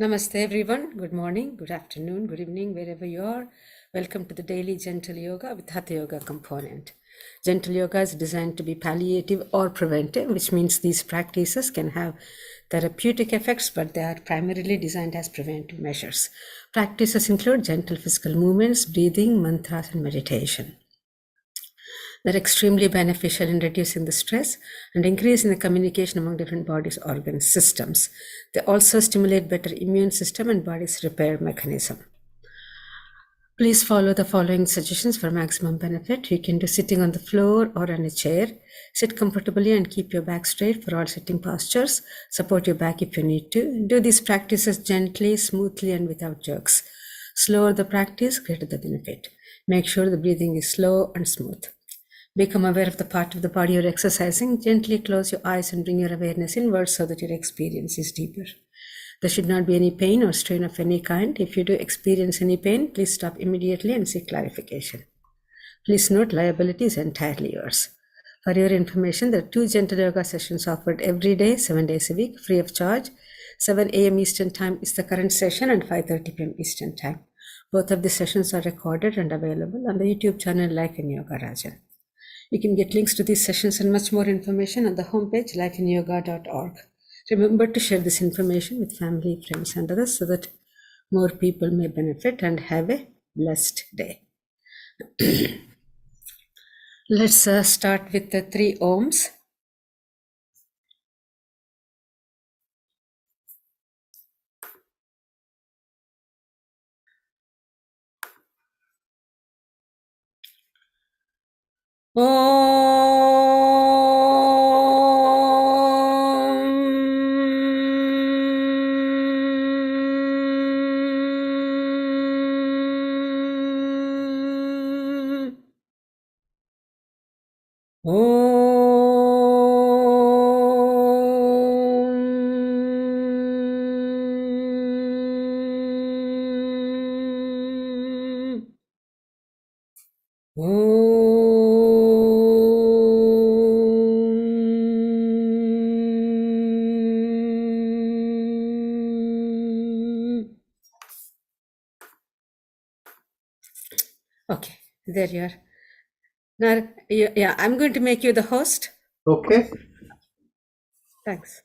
Namaste everyone. Good morning, good afternoon, good evening, wherever you are. Welcome to the daily Gentle Yoga with Hatha Yoga component. Gentle Yoga is designed to be palliative or preventive, which means these practices can have therapeutic effects, but they are primarily designed as preventive measures. Practices include gentle physical movements, breathing, mantras, and meditation. They're extremely beneficial in reducing the stress and increasing the communication among different body's organ systems. They also stimulate better immune system and body's repair mechanism. Please follow the following suggestions for maximum benefit. You can do sitting on the floor or on a chair. Sit comfortably and keep your back straight for all sitting postures. Support your back if you need to. Do these practices gently, smoothly, and without jerks. Slower the practice, greater the benefit. Make sure the breathing is slow and smooth. Become aware of the part of the body you're exercising. Gently close your eyes and bring your awareness inwards so that your experience is deeper. There should not be any pain or strain of any kind. If you do experience any pain, please stop immediately and seek clarification. Please note, liability is entirely yours. For your information, there are 2 gentle yoga sessions offered every day, 7 days a week, free of charge. 7 a.m. Eastern Time is the current session and 5:30 p.m. Eastern Time. Both of the sessions are recorded and available on the YouTube channel Life in Yoga Rajan. You can get links to these sessions and much more information on the homepage lifeinyoga.org. Remember to share this information with family, friends, and others so that more people may benefit and have a blessed day. Let's start with the 3 Oms. Okay, there you are. Now, yeah, I'm going to make you the host. Okay. Thanks.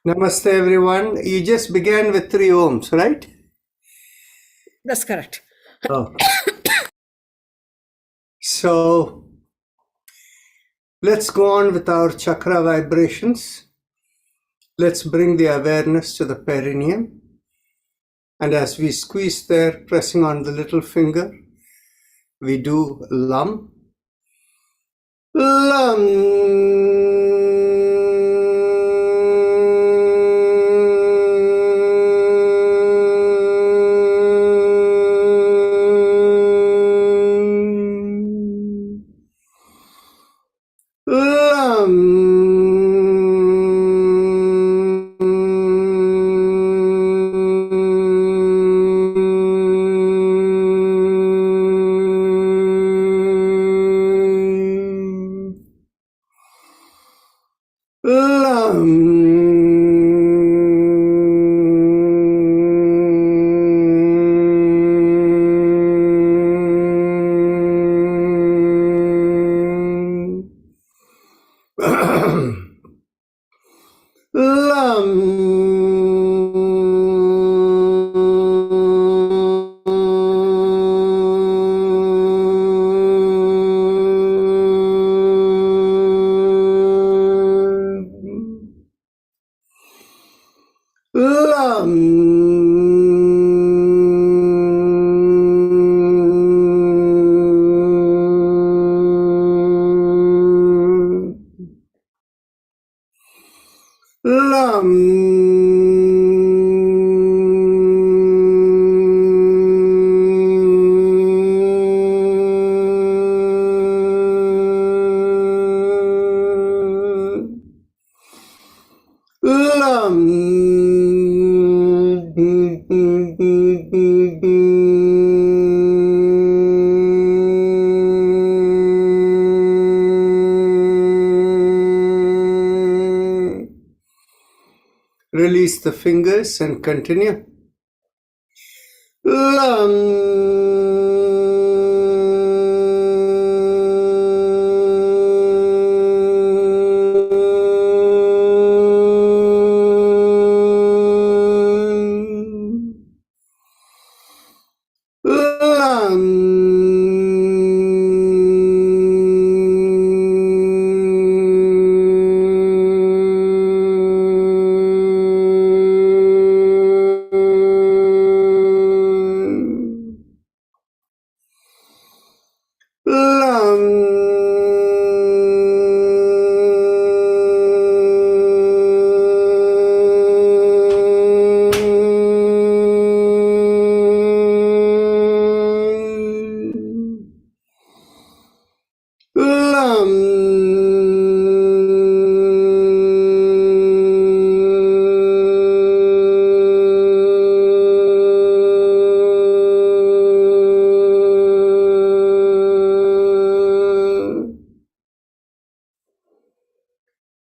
Namaste, everyone. You just began with 3 Oms, right? That's correct. Oh. So, Let's go on with our chakra vibrations. Let's bring the awareness to the perineum. And as we squeeze there, pressing on the little finger, we do Lam. Lam. Release the fingers and continue.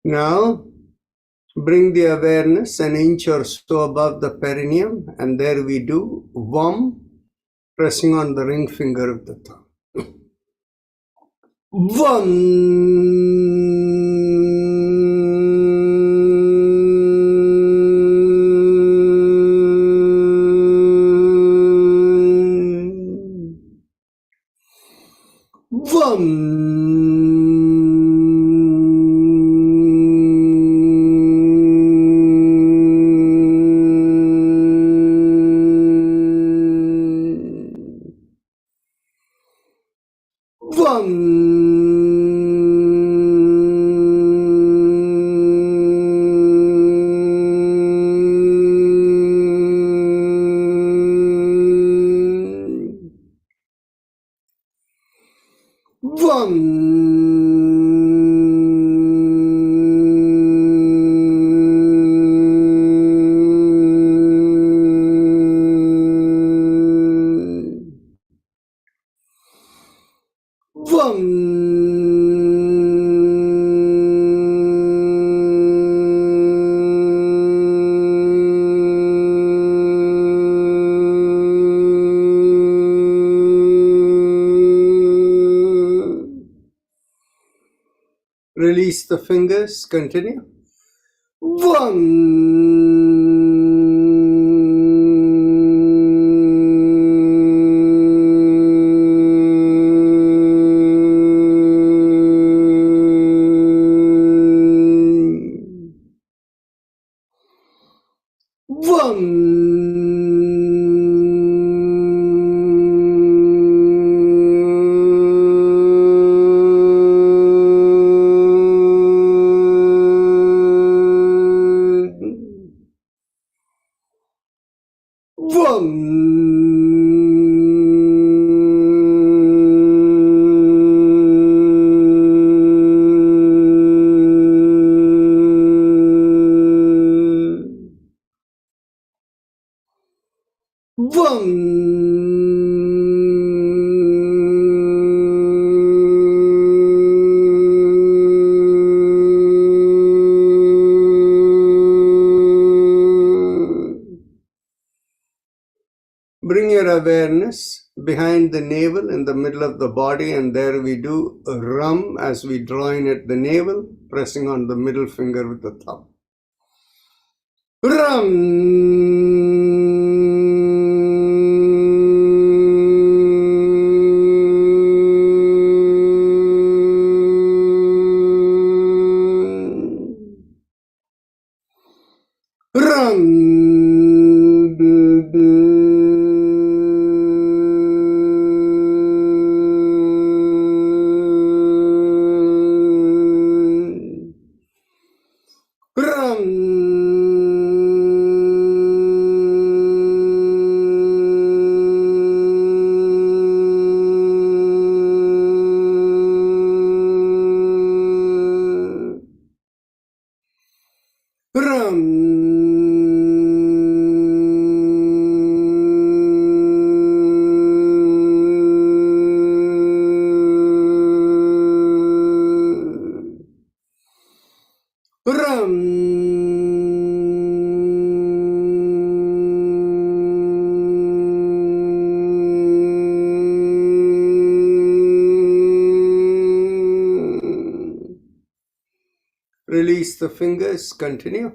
Now, bring the awareness an inch or so above the perineum, and there we do Vam, pressing on the ring finger of the thumb. Release the fingers, continue. Bring your awareness behind the navel in the middle of the body, and there we do a rum as we draw in at the navel, pressing on the middle finger with the thumb. Release the fingers, continue.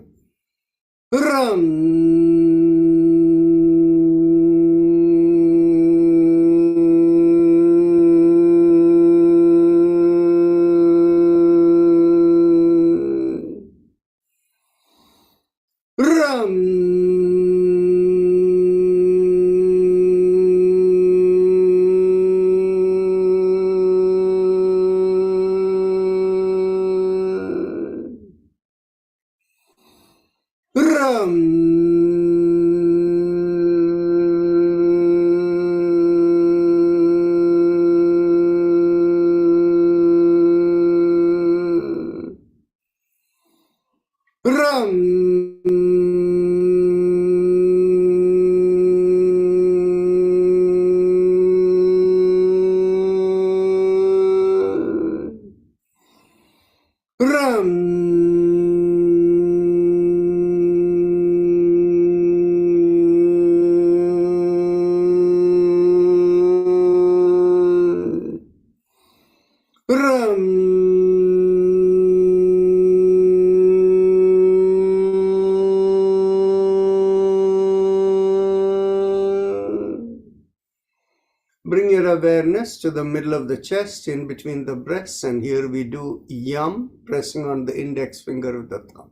Bring your awareness to the middle of the chest, in between the breasts, and here we do yum, pressing on the index finger with the thumb.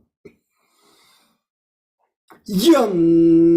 Yum.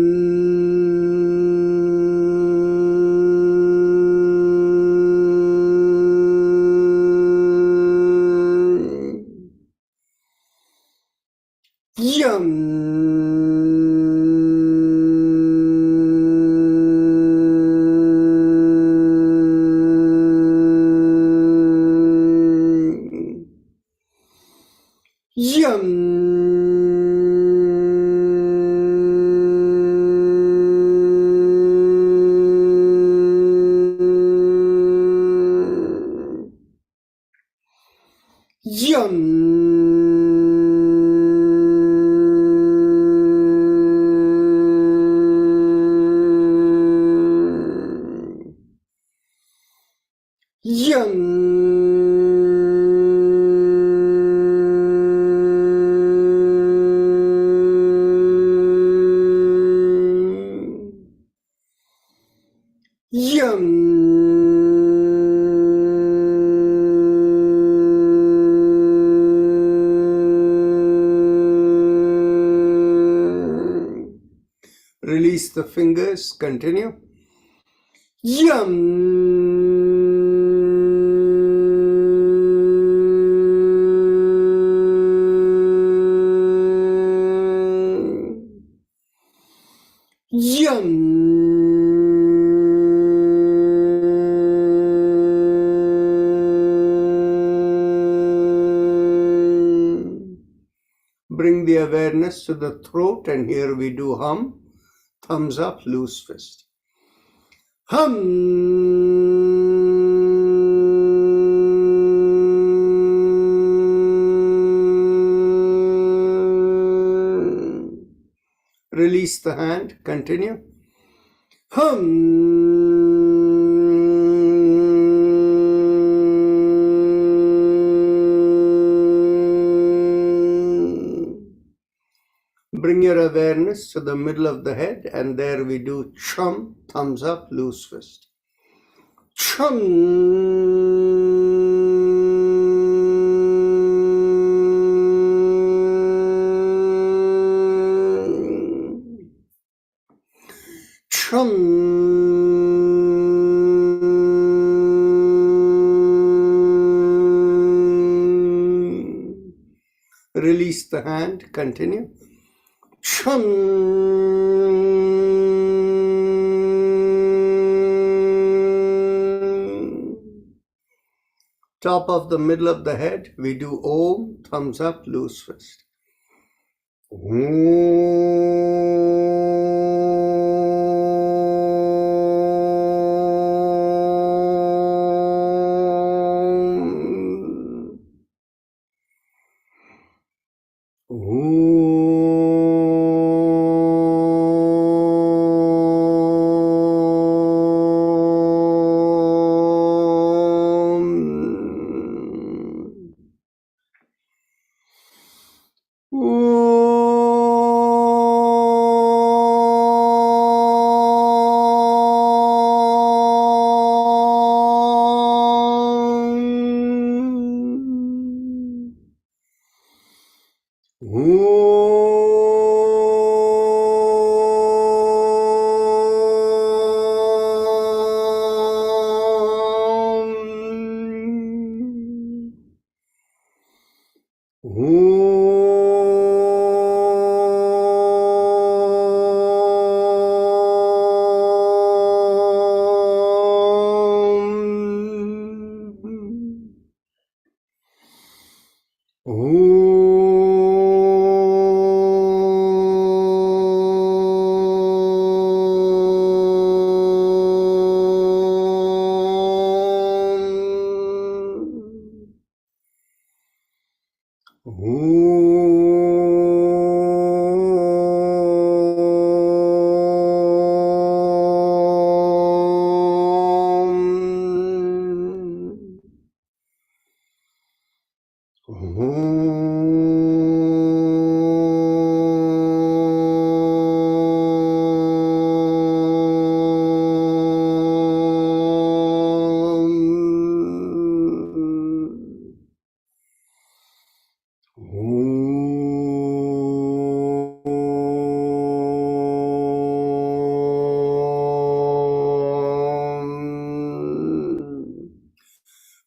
Release the fingers. Continue. Yum. Yum. Bring the awareness to the throat, and here we do hum. Thumbs up, loose fist. Hum. Release the hand. Continue. Bring your awareness to the middle of the head, and there we do chum, thumbs up, loose fist. Chum. Chum. Release the hand, continue. Chum. Top of the middle of the head, we do Om, thumbs up, loose fist.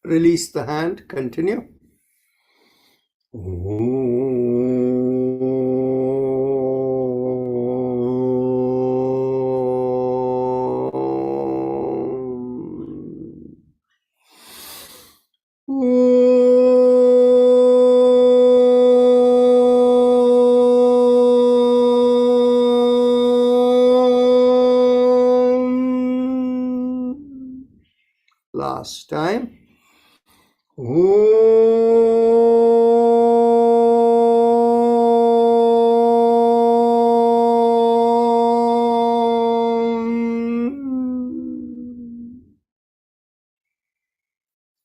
Release the hand, continue. Last time.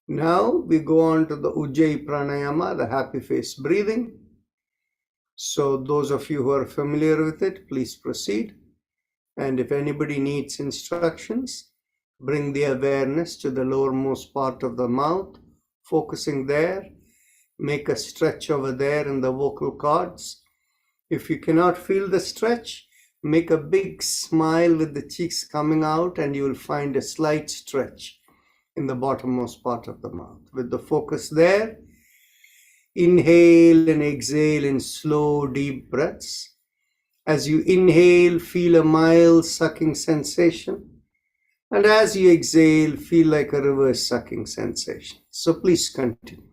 Now we go on to the Ujjayi Pranayama, the happy face breathing. So those of you who are familiar with it, please proceed. And if anybody needs instructions, bring the awareness to the lowermost part of the mouth, focusing there. Make a stretch over there in the vocal cords. If you cannot feel the stretch, Make a big smile with the cheeks coming out, and you will find a slight stretch in the bottommost part of the mouth. With the focus there, inhale and exhale in slow, deep breaths. As you inhale, feel a mild sucking sensation. And as you exhale, feel like a reverse sucking sensation. So please continue.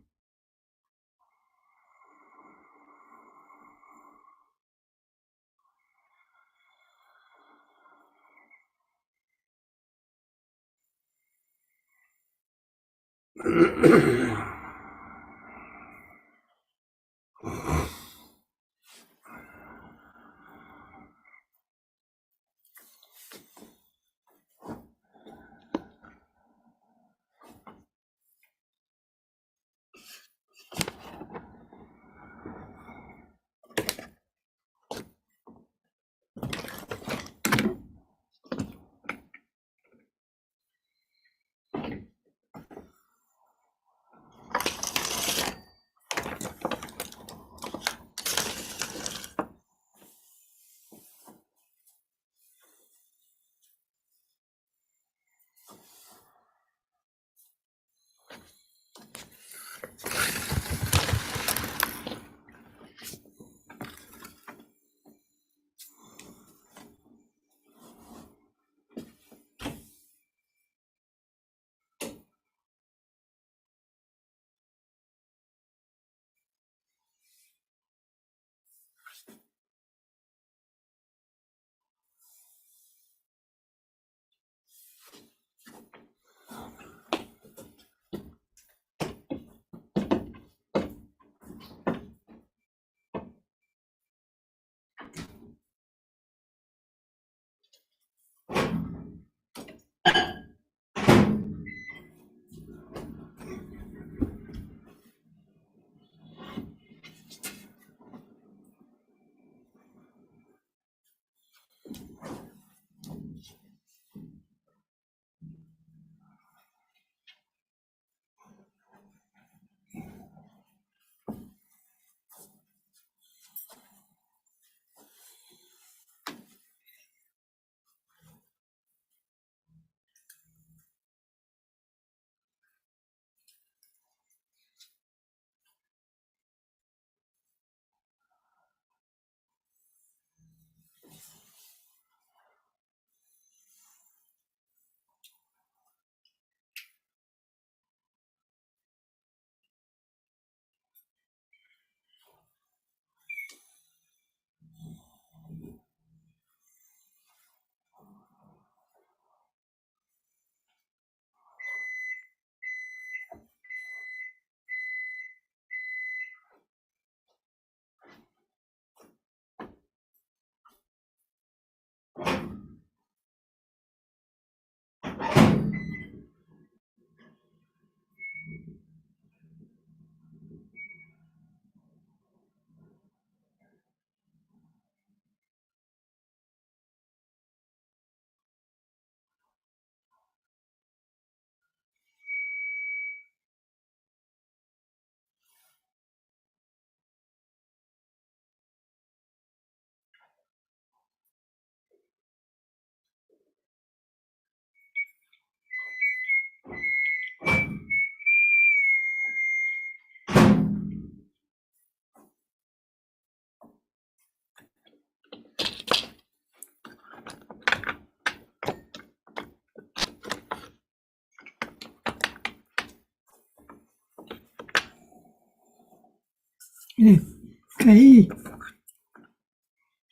可以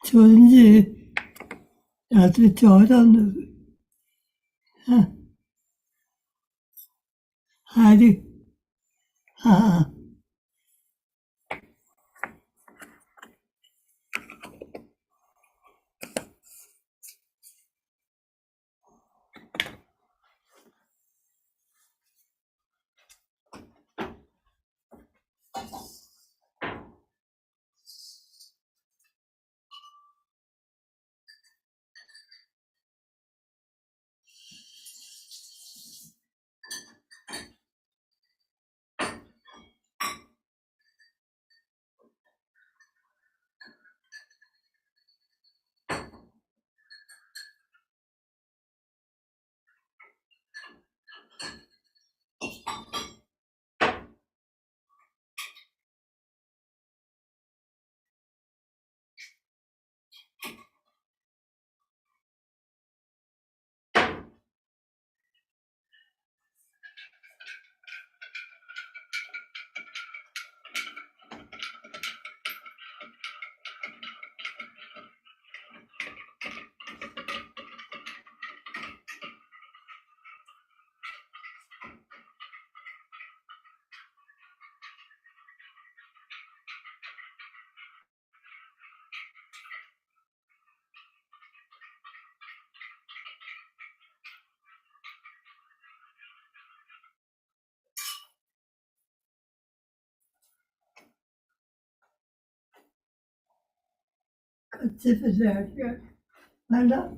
从这这找到的，还得啊。Katife derken. Nada.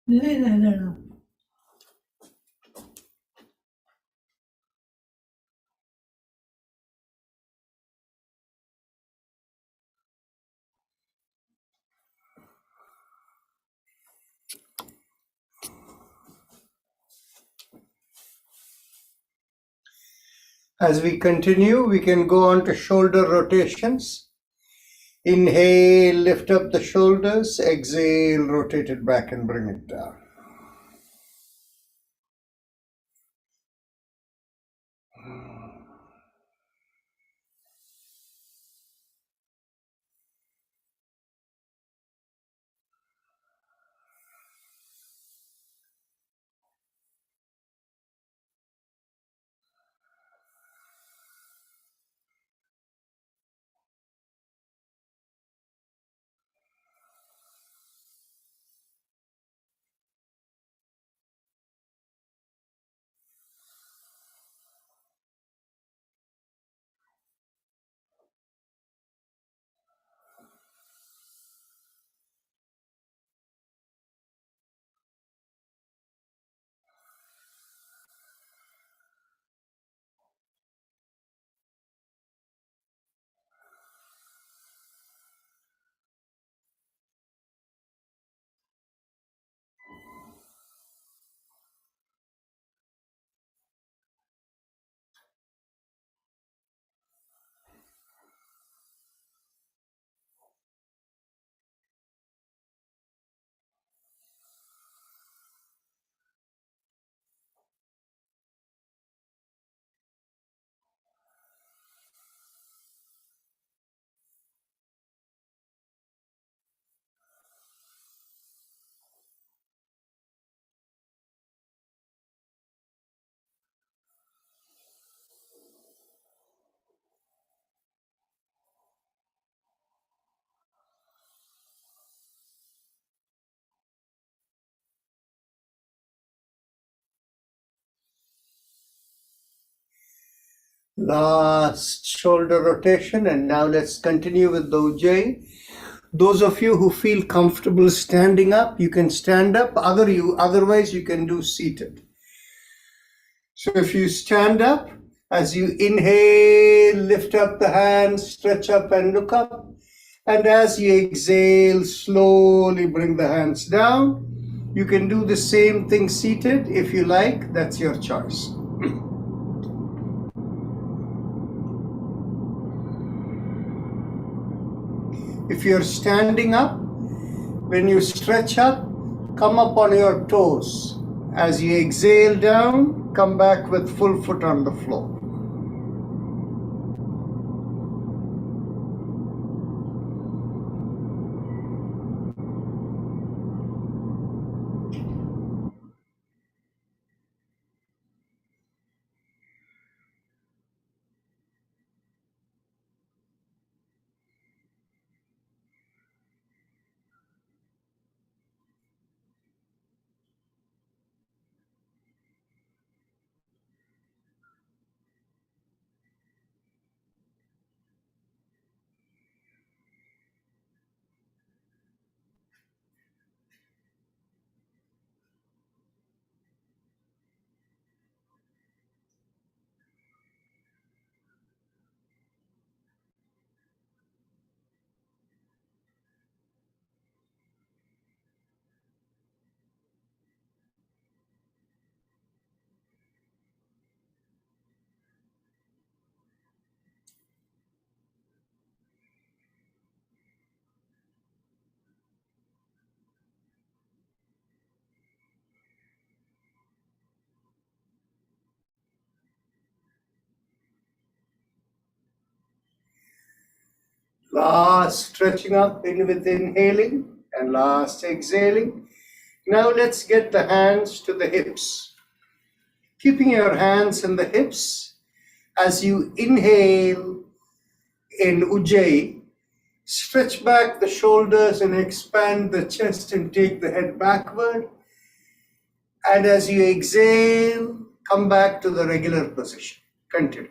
Nada. As we continue, we can go on to shoulder rotations. Inhale, lift up the shoulders. Exhale, rotate it back and bring it down. Last shoulder rotation, and now let's continue with the Ujjayi. Those of you who feel comfortable standing up, you can stand up. Otherwise, you can do seated. So if you stand up, as you inhale, lift up the hands, stretch up and look up. And as you exhale, slowly bring the hands down. You can do the same thing seated if you like. That's your choice. If you're standing up, when you stretch up, come up on your toes. As you exhale down, come back with full foot on the floor. Last stretching up in with inhaling and last exhaling. Now let's get the hands to the hips. Keeping your hands in the hips, as you inhale in Ujjayi, stretch back the shoulders and expand the chest and take the head backward. And as you exhale, come back to the regular position. Continue.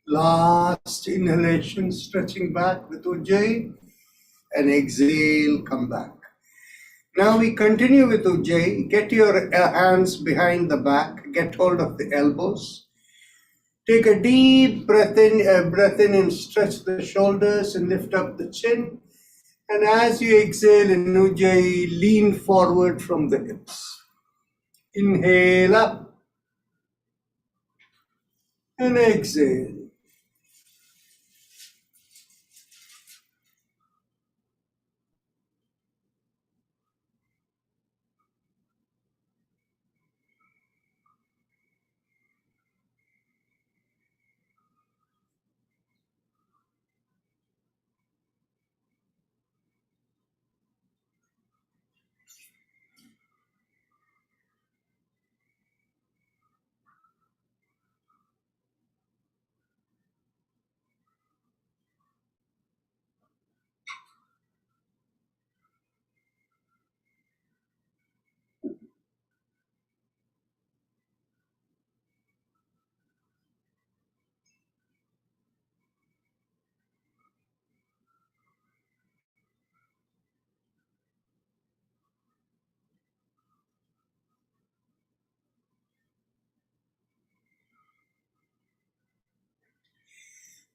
Last inhalation, stretching back with Ujjayi, and exhale, come back. Now we continue with Ujjayi. Get your hands behind the back, get hold of the elbows. Take a deep breath in and stretch the shoulders and lift up the chin. And as you exhale in Ujjayi, lean forward from the hips. Inhale up and exhale.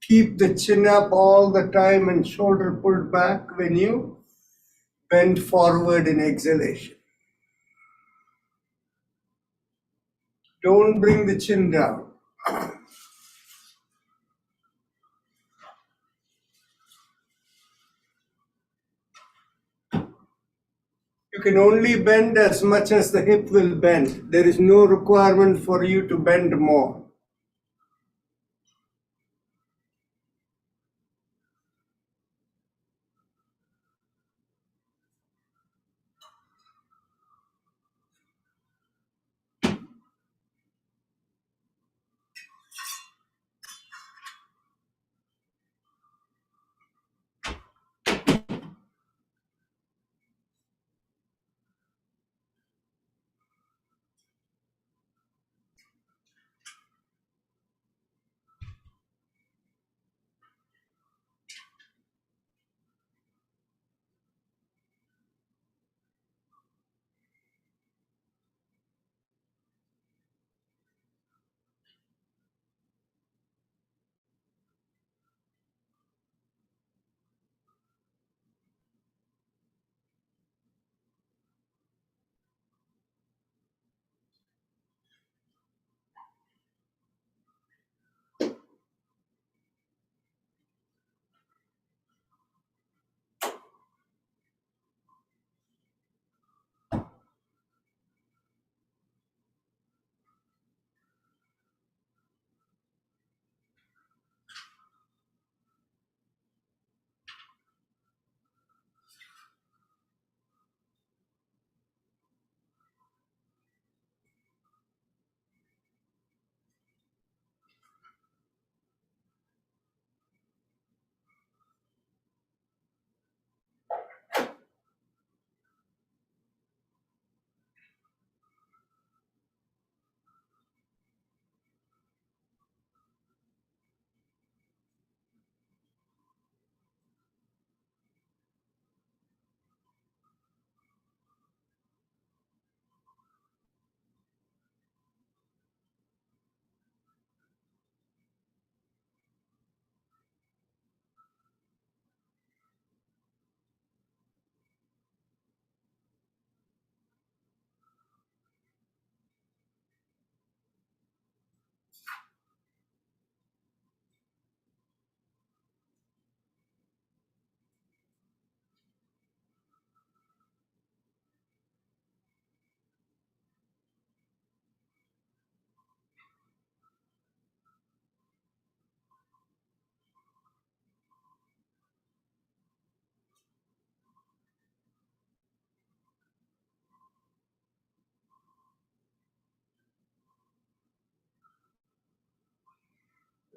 Keep the chin up all the time and shoulder pulled back when you bend forward in exhalation. Don't bring the chin down. You can only bend as much as the hip will bend. There is no requirement for you to bend more.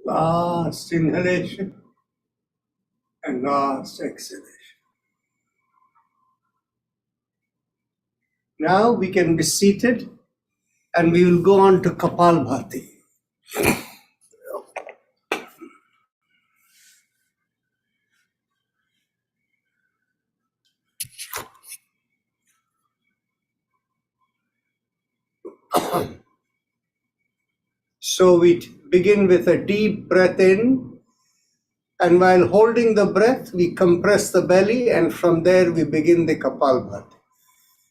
Last inhalation and last exhalation. Now we can be seated and we will go on to Kapalbhati. So we begin with a deep breath in, and while holding the breath, we compress the belly, and from there we begin the Kapalbhati.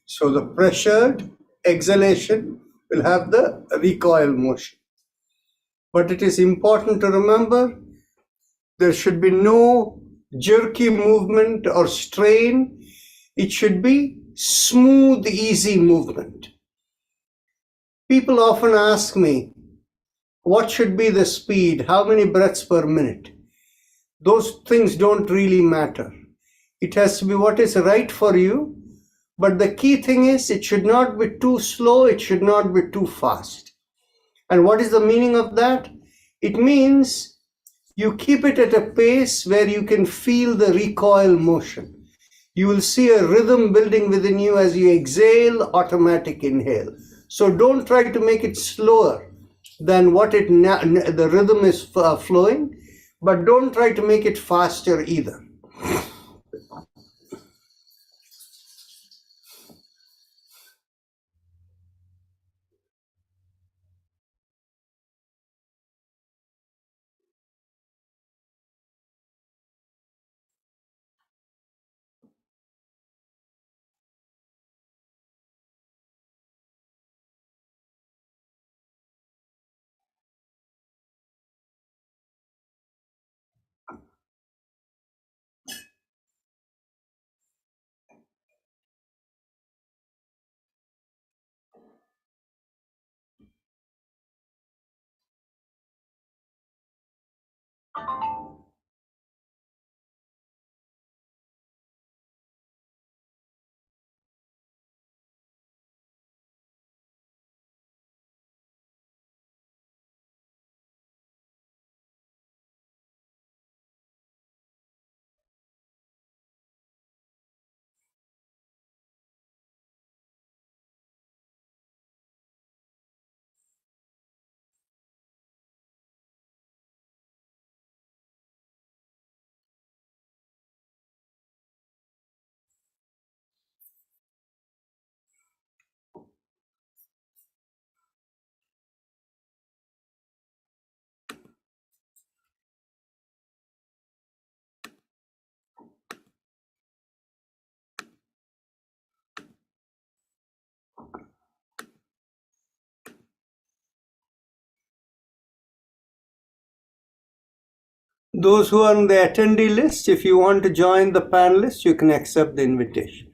So the pressured exhalation will have the recoil motion. But it is important to remember there should be no jerky movement or strain. It should be smooth, easy movement. People often ask me, what should be the speed? How many breaths per minute? Those things don't really matter. It has to be what is right for you. But the key thing is it should not be too slow. It should not be too fast. And what is the meaning of that? It means you keep it at a pace where you can feel the recoil motion. You will see a rhythm building within you as you exhale, automatic inhale. So don't try to make it slower than what the rhythm is flowing, but don't try to make it faster either. Those who are on the attendee list, if you want to join the panelists, you can accept the invitation.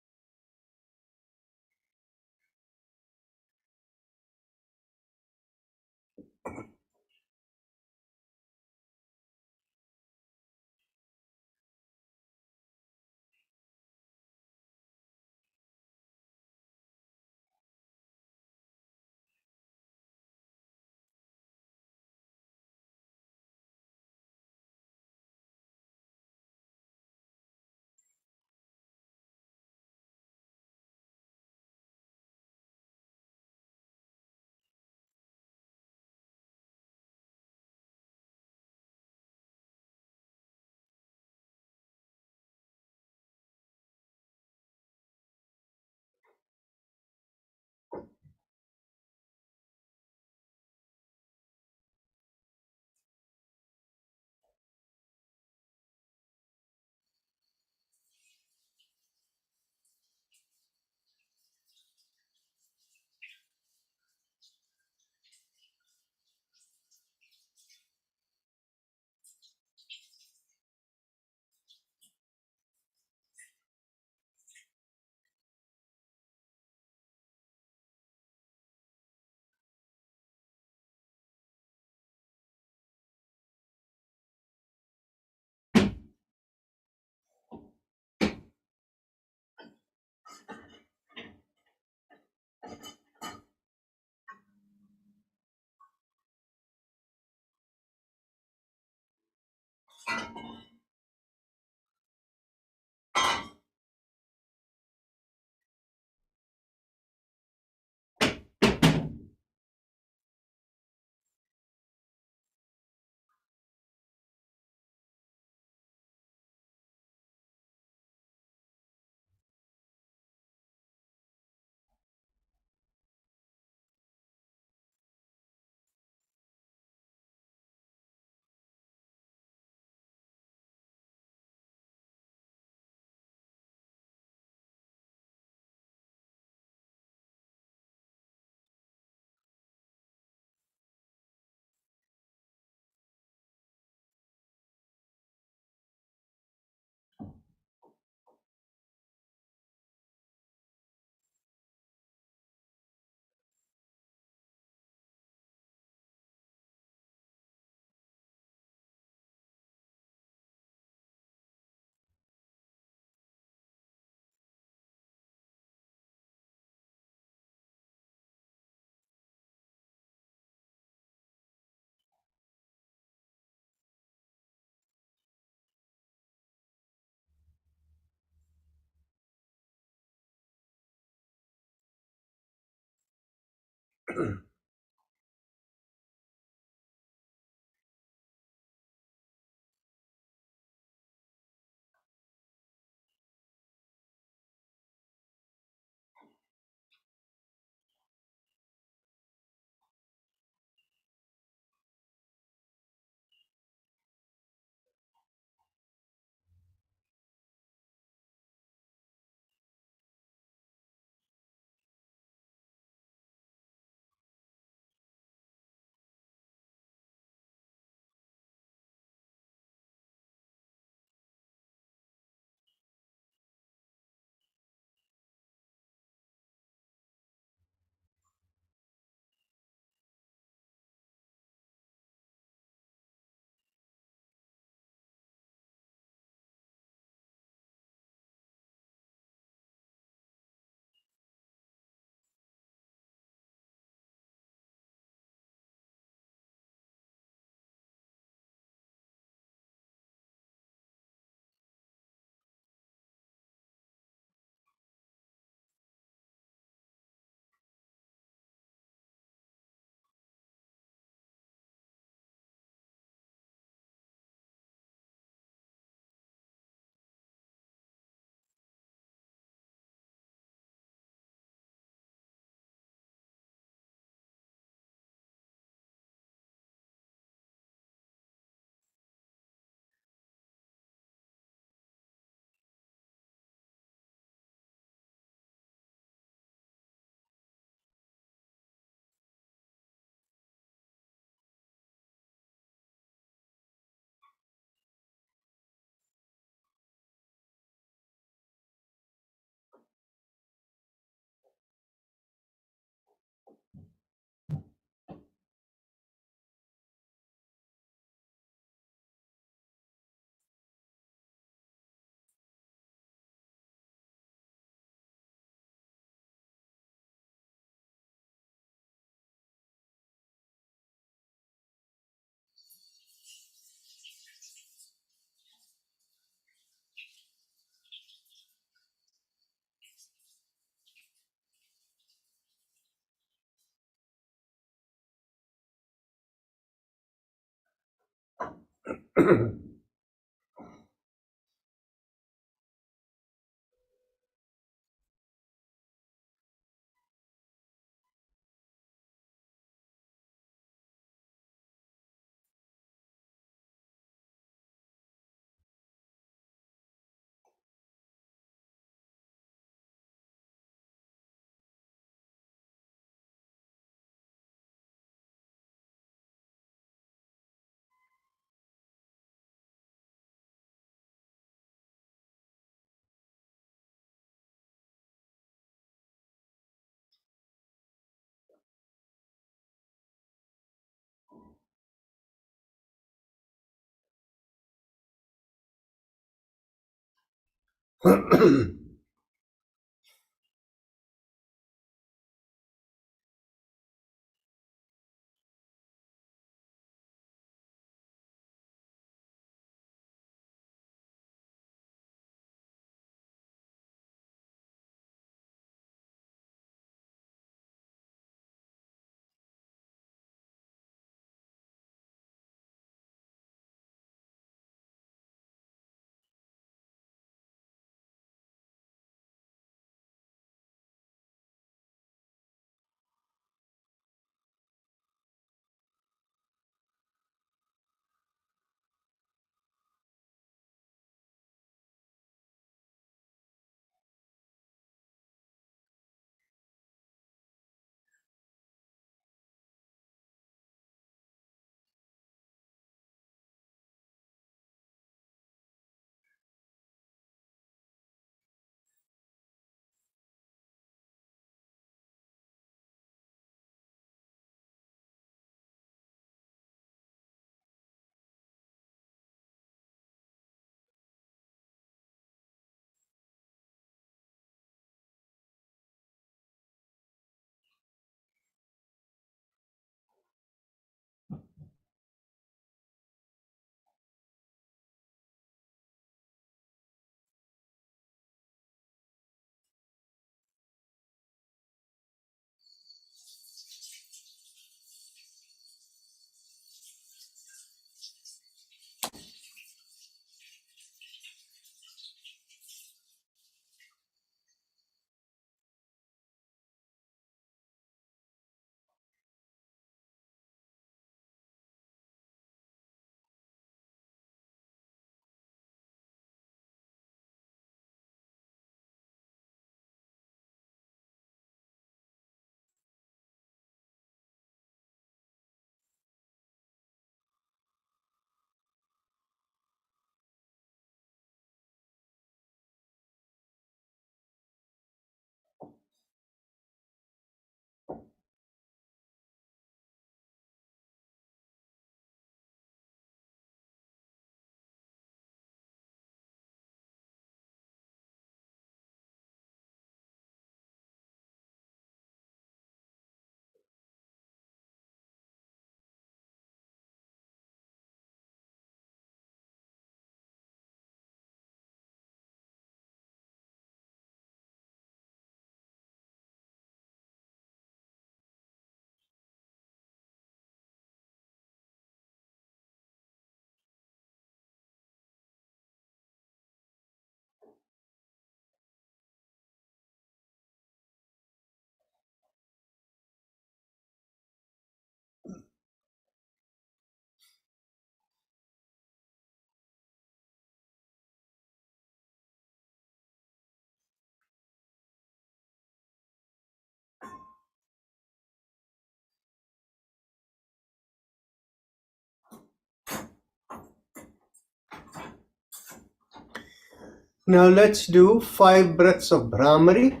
Now let's do 5 breaths of Brahmari.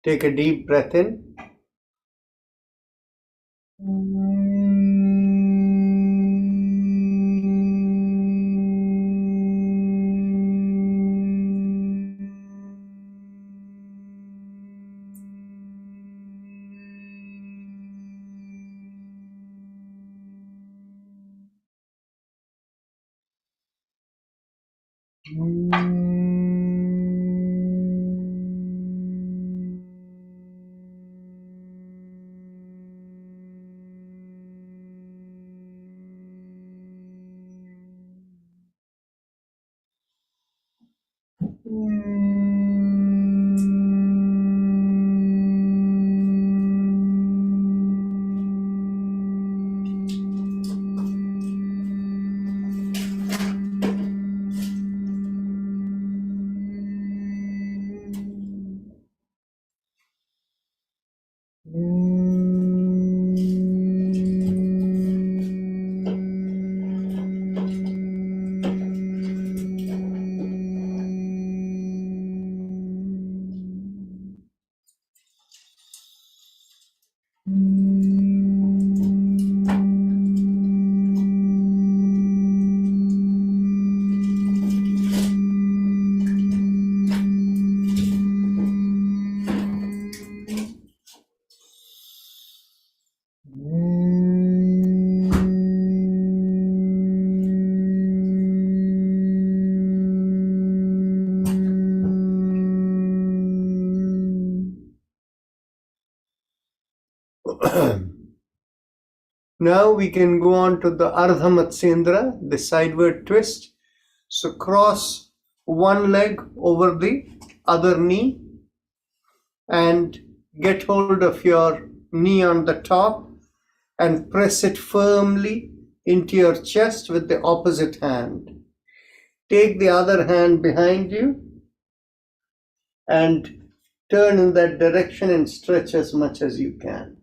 Take a deep breath in. Now we can go on to the Ardha Matsyendra, the sideward twist. So cross one leg over the other knee and get hold of your knee on the top and press it firmly into your chest with the opposite hand. Take the other hand behind you and turn in that direction and stretch as much as you can.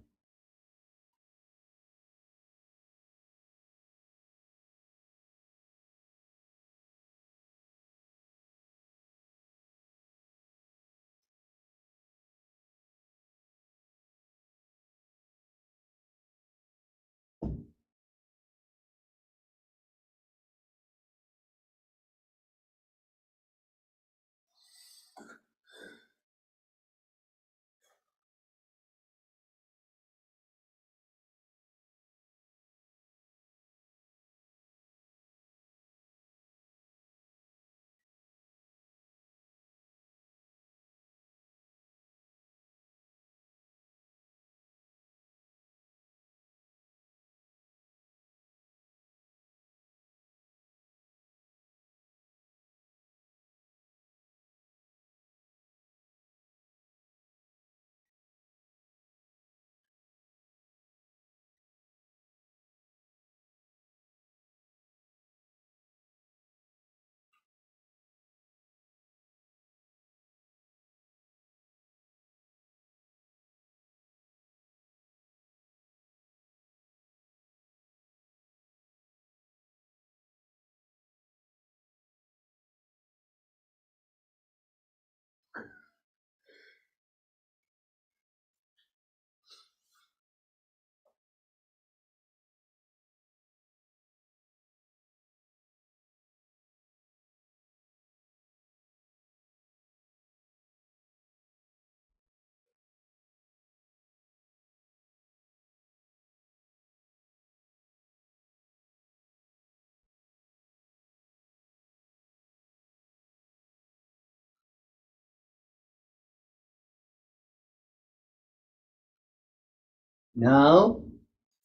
Now,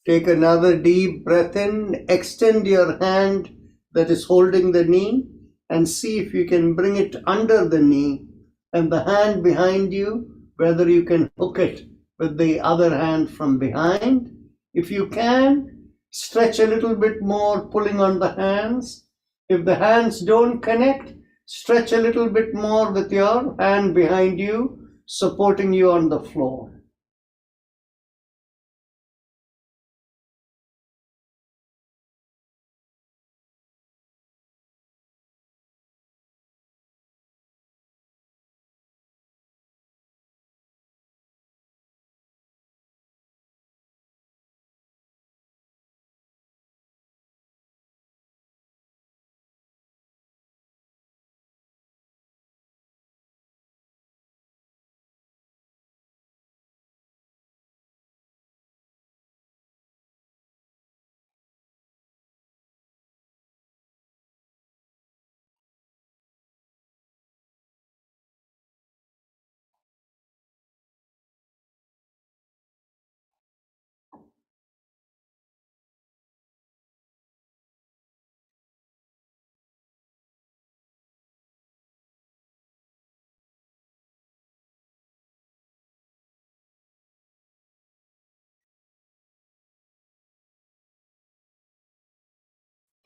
take another deep breath in, extend your hand that is holding the knee and see if you can bring it under the knee and the hand behind you, whether you can hook it with the other hand from behind. If you can, stretch a little bit more, pulling on the hands. If the hands don't connect, stretch a little bit more with your hand behind you, supporting you on the floor.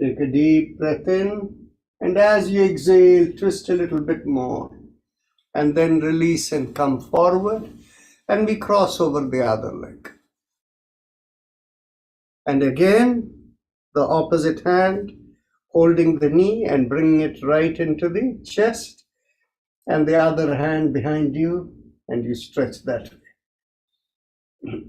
Take a deep breath in, and as you exhale, twist a little bit more, and then release and come forward, and we cross over the other leg. And again, the opposite hand, holding the knee and bringing it right into the chest, and the other hand behind you, and you stretch that way.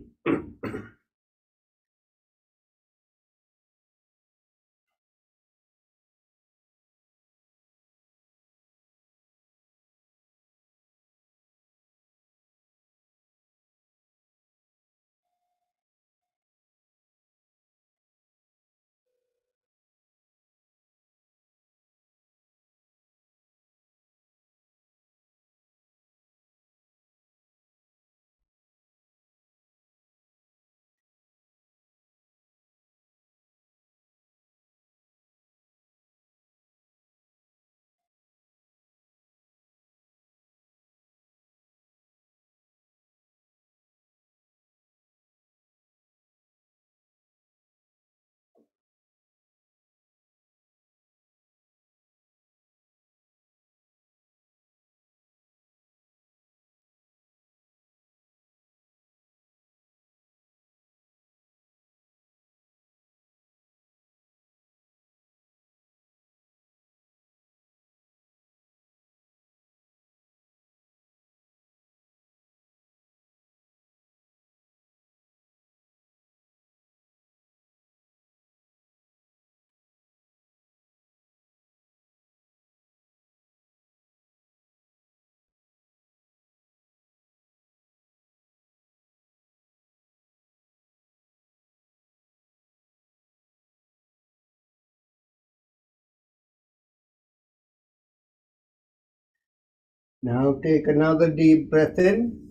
Now take another deep breath in,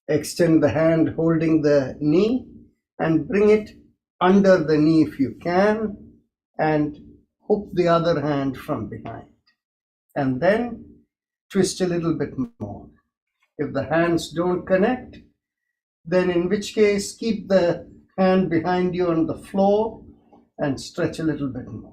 extend the hand holding the knee, and bring it under the knee if you can, and hook the other hand from behind. And then twist a little bit more. If the hands don't connect, then in which case keep the hand behind you on the floor and stretch a little bit more.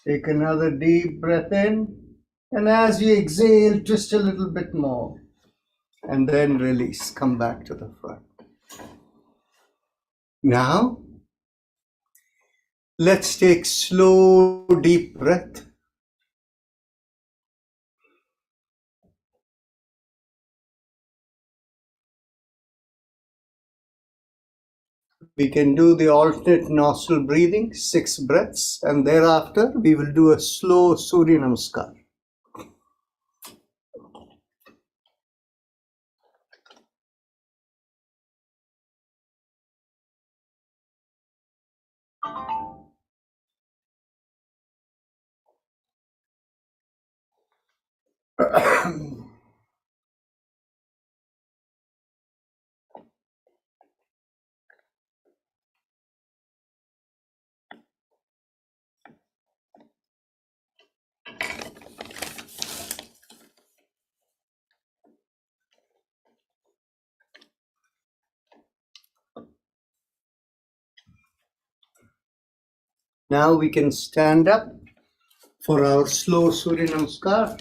Take another deep breath in, and as you exhale, twist a little bit more, and then release. Come back to the front. Now, let's take slow, deep breath. We can do the alternate nostril breathing, 6 breaths, and thereafter we will do a slow Surya Namaskar. Now we can stand up for our slow Surya Namaskar.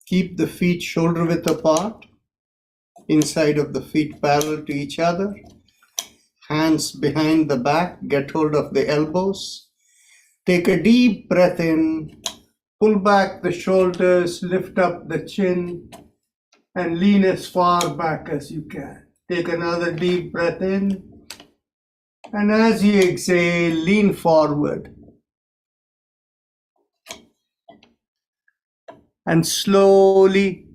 Keep the feet shoulder width apart, inside of the feet parallel to each other. Hands behind the back, get hold of the elbows. Take a deep breath in, pull back the shoulders, lift up the chin, and lean as far back as you can. Take another deep breath in, and as you exhale, lean forward. And slowly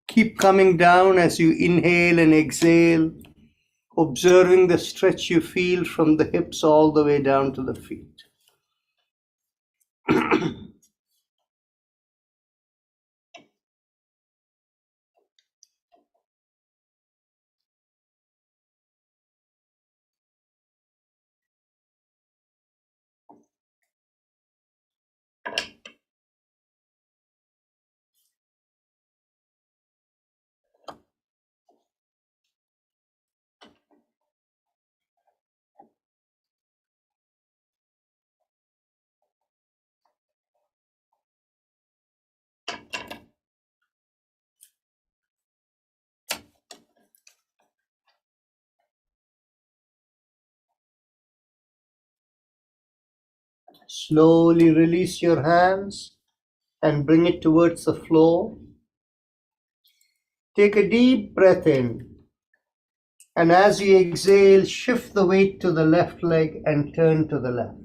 keep coming down as you inhale and exhale, observing the stretch you feel from the hips all the way down to the feet. Slowly release your hands and bring it towards the floor. Take a deep breath in, and as you exhale, shift the weight to the left leg and turn to the left.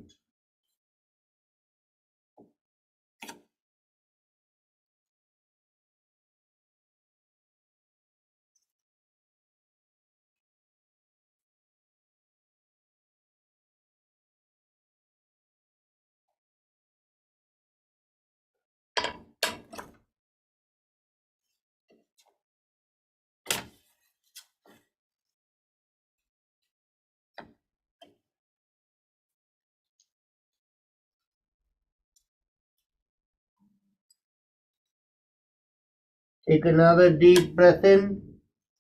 Take another deep breath in,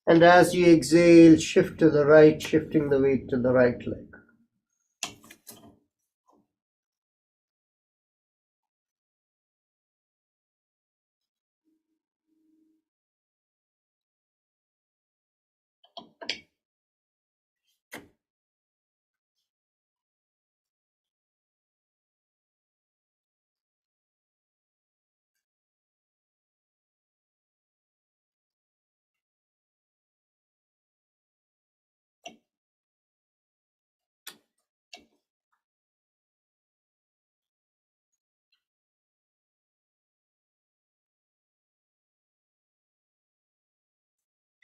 and as you exhale, shift to the right, shifting the weight to the right leg.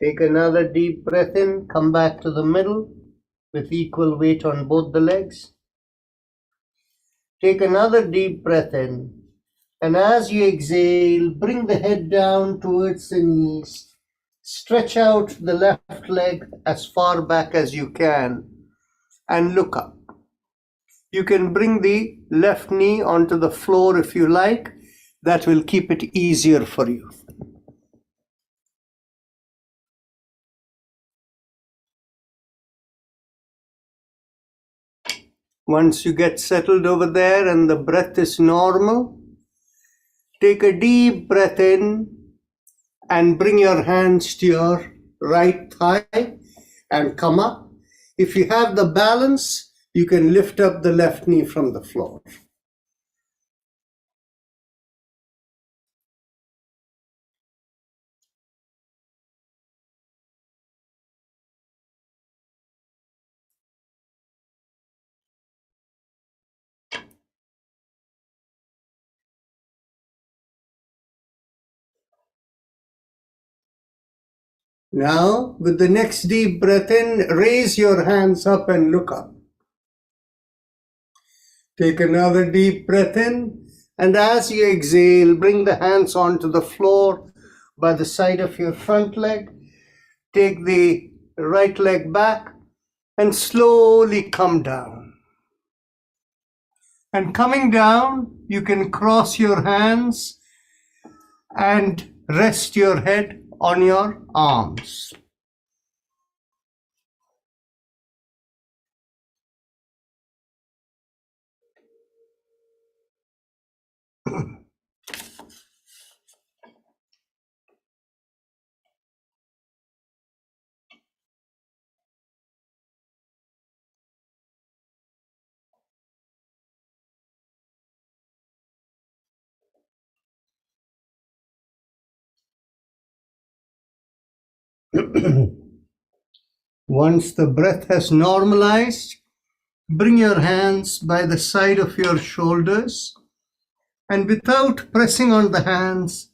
Take another deep breath in, come back to the middle with equal weight on both the legs. Take another deep breath in, and as you exhale, bring the head down towards the knees. Stretch out the left leg as far back as you can and look up. You can bring the left knee onto the floor if you like. That will keep it easier for you. Once you get settled over there and the breath is normal, take a deep breath in and bring your hands to your right thigh and come up. If you have the balance, you can lift up the left knee from the floor. Now, with the next deep breath in, raise your hands up and look up. Take another deep breath in, and as you exhale, bring the hands onto the floor by the side of your front leg. Take the right leg back and slowly come down. And coming down, you can cross your hands and rest your head on your arms. Once the breath has normalized, bring your hands by the side of your shoulders, and without pressing on the hands,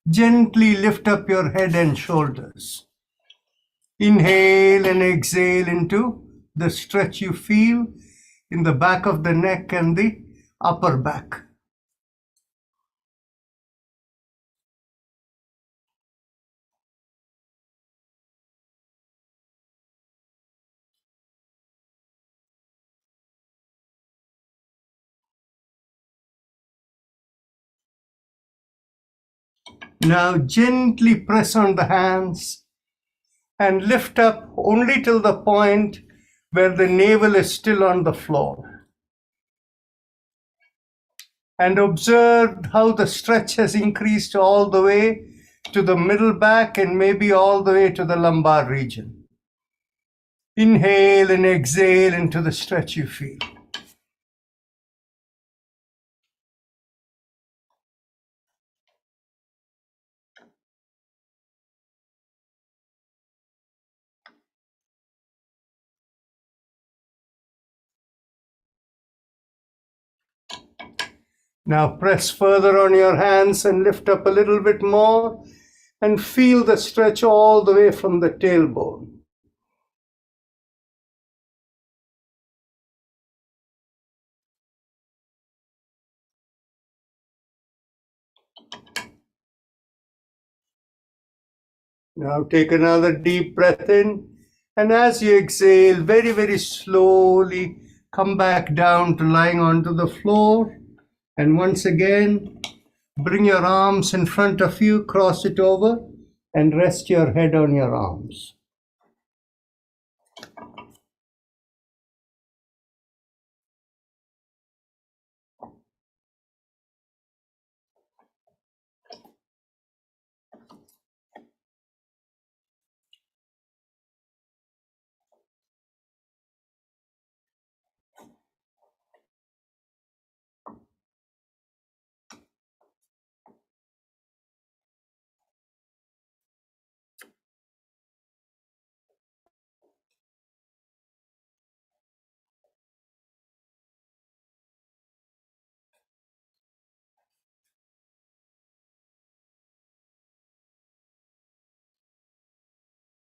gently lift up your head and shoulders. Inhale and exhale into the stretch you feel in the back of the neck and the upper back. Now gently press on the hands and lift up only till the point where the navel is still on the floor. And observe how the stretch has increased all the way to the middle back and maybe all the way to the lumbar region. Inhale and exhale into the stretch you feel. Now press further on your hands and lift up a little bit more and feel the stretch all the way from the tailbone. Now take another deep breath in, and as you exhale, very, very slowly come back down to lying onto the floor. And once again, bring your arms in front of you, cross it over, and rest your head on your arms.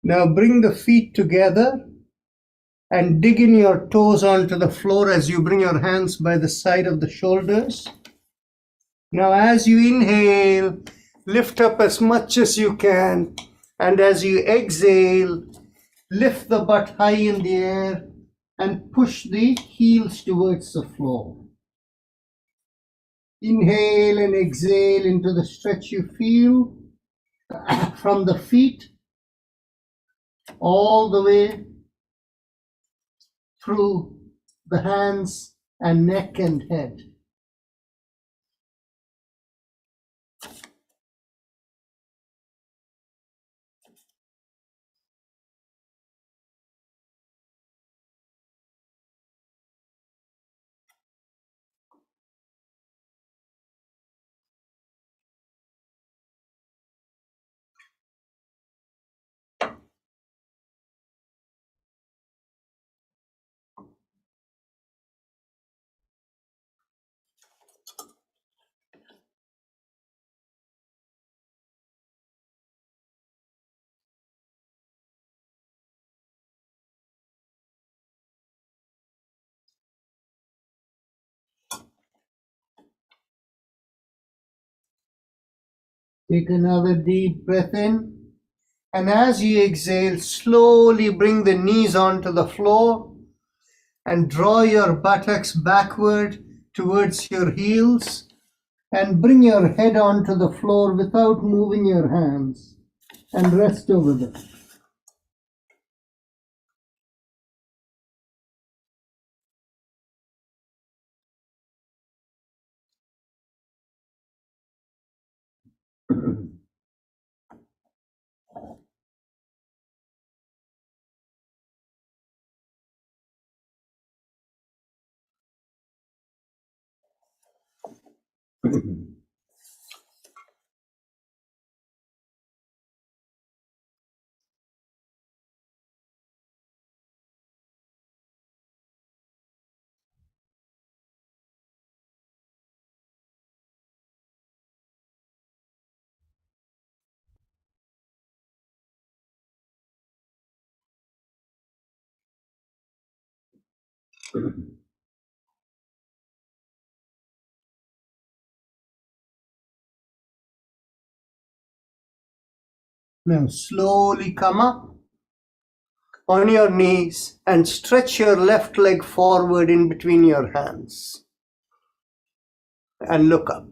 Now bring the feet together and dig in your toes onto the floor as you bring your hands by the side of the shoulders. Now as you inhale, lift up as much as you can, and as you exhale, lift the butt high in the air and push the heels towards the floor. Inhale and exhale into the stretch you feel from the feet all the way through the hands and neck and head. Take another deep breath in, and as you exhale, slowly bring the knees onto the floor and draw your buttocks backward towards your heels and bring your head onto the floor without moving your hands and rest over them. Now slowly come up on your knees and stretch your left leg forward in between your hands and look up.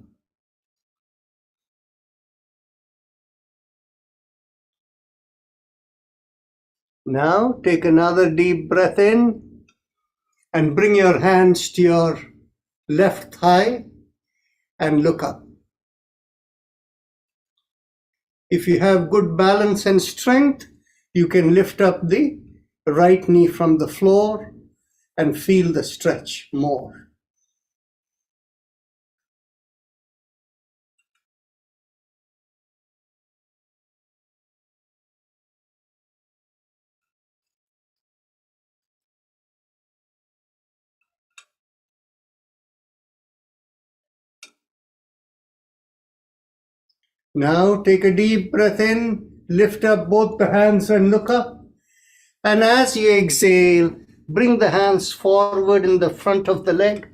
Now take another deep breath in and bring your hands to your left thigh and look up. If you have good balance and strength, you can lift up the right knee from the floor and feel the stretch more. Now take a deep breath in, lift up both the hands and look up. And as you exhale, bring the hands forward in the front of the leg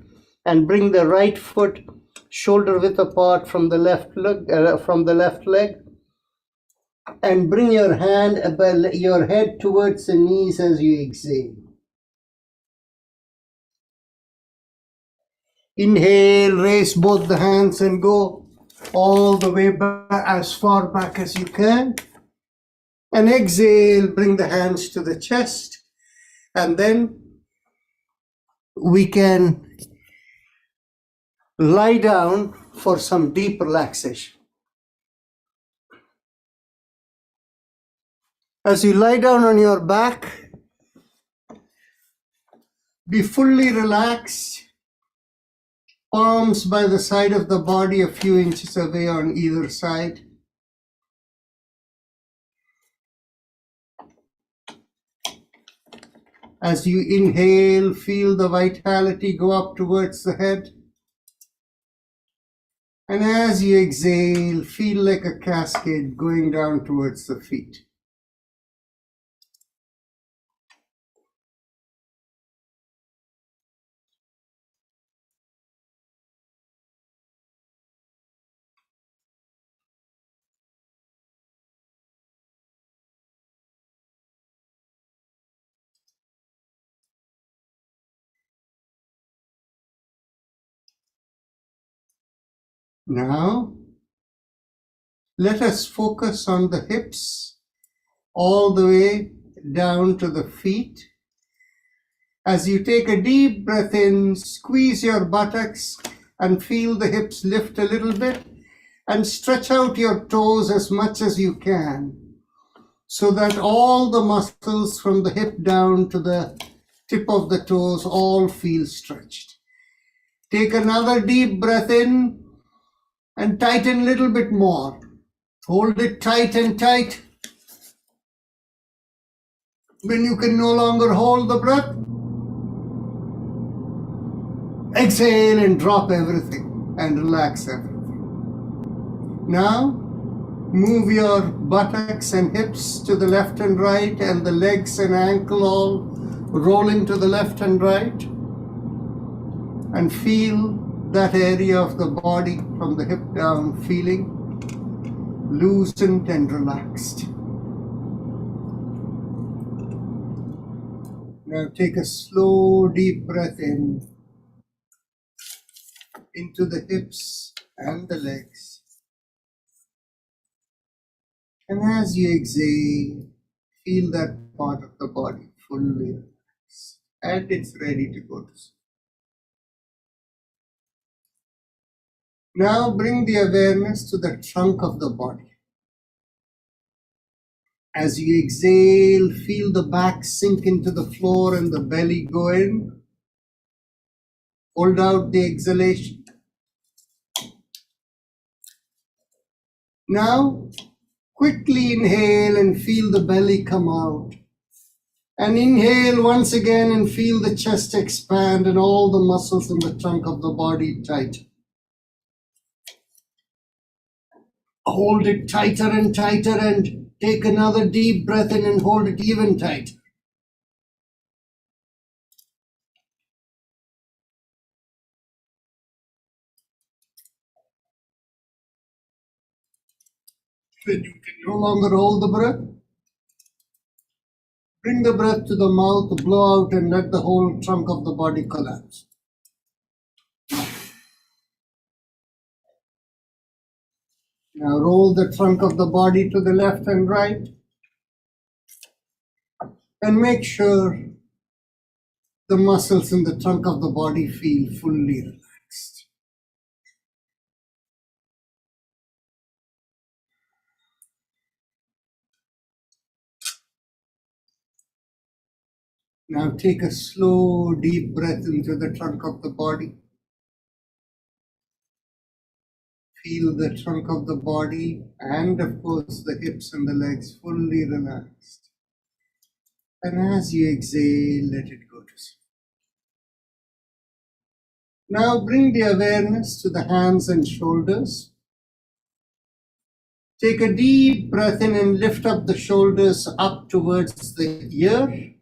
and bring the right foot shoulder width apart from the left leg. And bring your head towards the knees as you exhale. Inhale, raise both the hands and go all the way back, as far back as you can. And exhale, bring the hands to the chest. And then we can lie down for some deep relaxation. As you lie down on your back, be fully relaxed, palms by the side of the body a few inches away on either side. As you inhale, feel the vitality go up towards the head. And as you exhale, feel like a cascade going down towards the feet. Now, let us focus on the hips all the way down to the feet. As you take a deep breath in, squeeze your buttocks and feel the hips lift a little bit and stretch out your toes as much as you can so that all the muscles from the hip down to the tip of the toes all feel stretched. Take another deep breath in and tighten a little bit more. Hold it tight and tight. When you can no longer hold the breath, exhale and drop everything and relax everything. Now, move your buttocks and hips to the left and right, and the legs and ankle all rolling to the left and right. And feel that area of the body from the hip down feeling loosened and relaxed. Now take a slow, deep breath in into the hips and the legs. And as you exhale, feel that part of the body fully relaxed. And it's ready to go to sleep. Now bring the awareness to the trunk of the body. As you exhale, feel the back sink into the floor and the belly go in. Hold out the exhalation. Now, quickly inhale and feel the belly come out. And inhale once again and feel the chest expand and all the muscles in the trunk of the body tighten. Hold it tighter and tighter and take another deep breath in and hold it even tighter. When you can no longer hold the breath, bring the breath to the mouth, blow out and let the whole trunk of the body collapse. Now roll the trunk of the body to the left and right and make sure the muscles in the trunk of the body feel fully relaxed. Now take a slow, deep breath into the trunk of the body. Feel the trunk of the body and, of course, the hips and the legs fully relaxed. And as you exhale, let it go to sleep. Now bring the awareness to the hands and shoulders. Take a deep breath in and lift up the shoulders up towards the ear.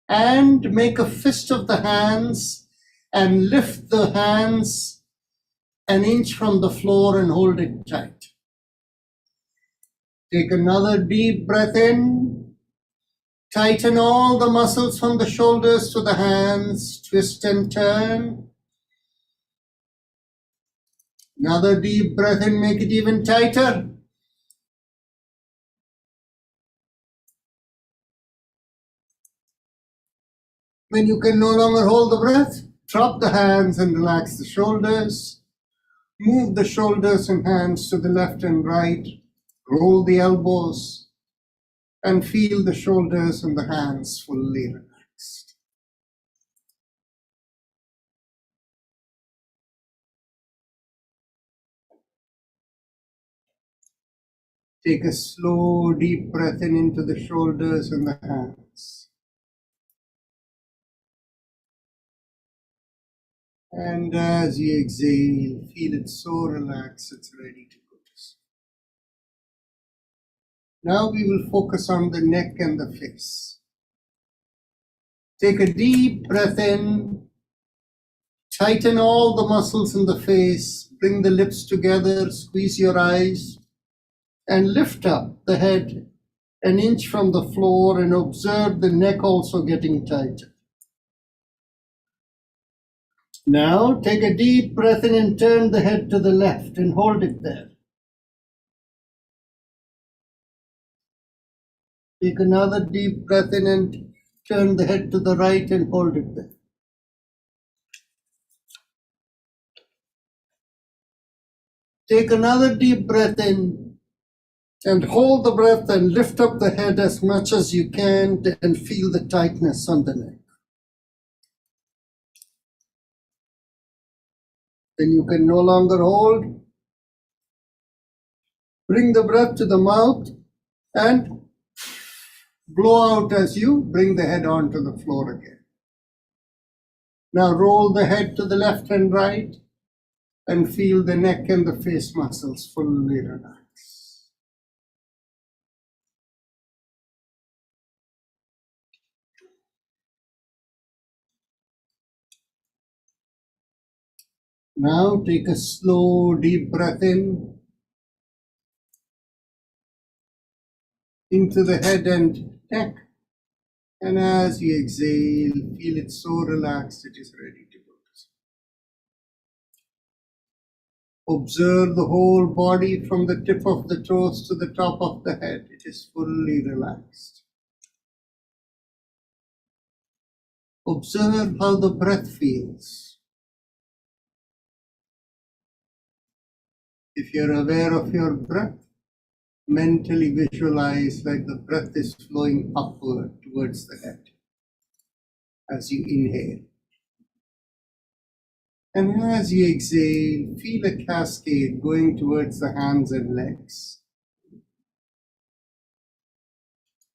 And make a fist of the hands and lift the hands an inch from the floor and hold it tight. Take another deep breath in. Tighten all the muscles from the shoulders to the hands. Twist and turn. Another deep breath in, make it even tighter. When you can no longer hold the breath, drop the hands and relax the shoulders. Move the shoulders and hands to the left and right. Roll the elbows and feel the shoulders and the hands fully relaxed. Take a slow, deep breath in into the shoulders and the hands. And as you exhale, feel it so relaxed, it's ready to go to sleep. Now we will focus on the neck and the face. Take a deep breath in, tighten all the muscles in the face, bring the lips together, squeeze your eyes, and lift up the head an inch from the floor and observe the neck also getting tighter. Now take a deep breath in and turn the head to the left and hold it there. Take another deep breath in and turn the head to the right and hold it there. Take another deep breath in and hold the breath and lift up the head as much as you can and feel the tightness on the neck. Then you can no longer hold. Bring the breath to the mouth and blow out as you bring the head onto the floor again. Now roll the head to the left and right and feel the neck and the face muscles fully relax. Now take a slow, deep breath in into the head and neck. And as you exhale, feel it so relaxed it is ready to go to sleep. Observe the whole body from the tip of the toes to the top of the head. It is fully relaxed. Observe how the breath feels. If you're aware of your breath, mentally visualize like the breath is flowing upward towards the head as you inhale. And as you exhale, feel a cascade going towards the hands and legs.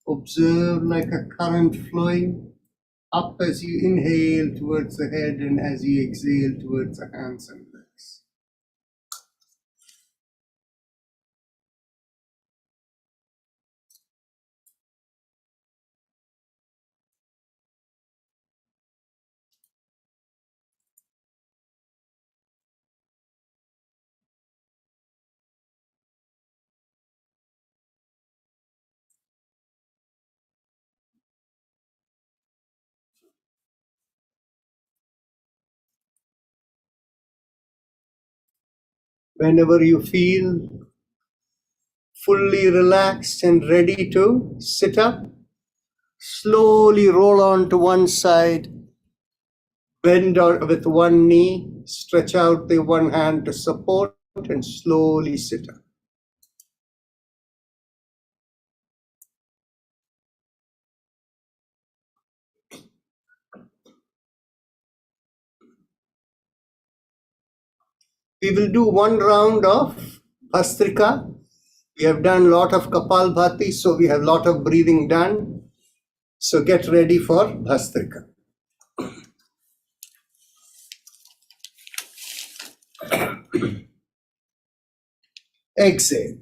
Observe like a current flowing up as you inhale towards the head and as you exhale towards the hands and legs. Whenever you feel fully relaxed and ready to sit up, slowly roll on to one side, bend with one knee, stretch out the one hand to support, and slowly sit up. We will do one round of Bhastrika. We have done a lot of Kapalbhati, so we have a lot of breathing done. So get ready for Bhastrika. Exhale.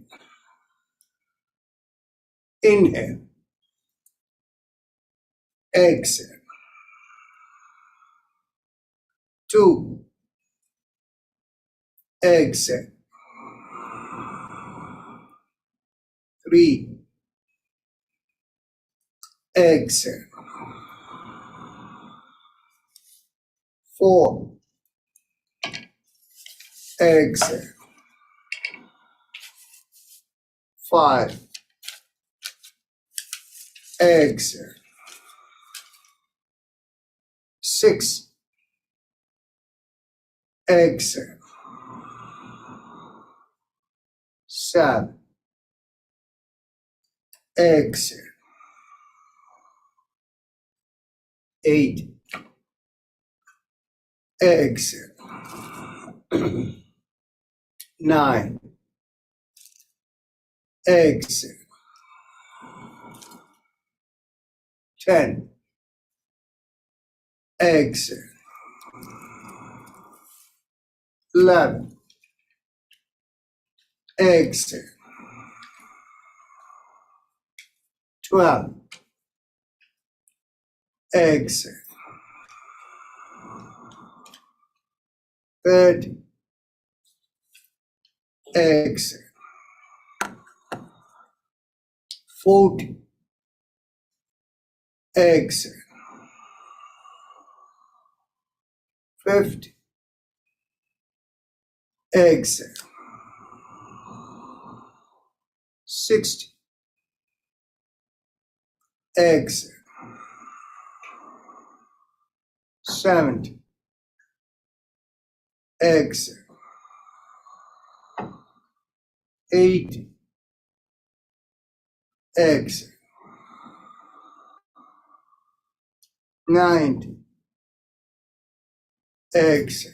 Inhale. Exhale. 2. Exhale. 3. Exhale. 4. Exhale. 5. Exhale. 6. Exhale. 7. Exhale. 8. Exhale. 9. Exhale. 10. Exhale. 11. Exhale. 12. Exhale. 13. Exhale. 14. Exhale. 15. Exhale. 60. Exhale. 70. Exhale. 80. Exhale. 90. Exhale.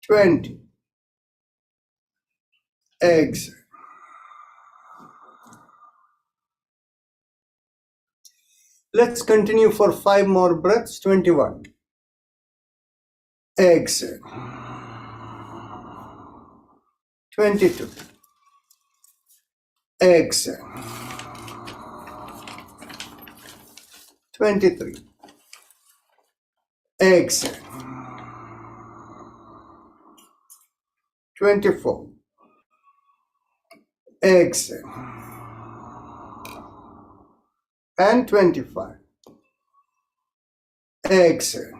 20. Exhale. Let's continue for 5 more breaths. 21. Exhale. 22. Exhale. 23. Exhale. 24. Exhale. and 25. Exhale.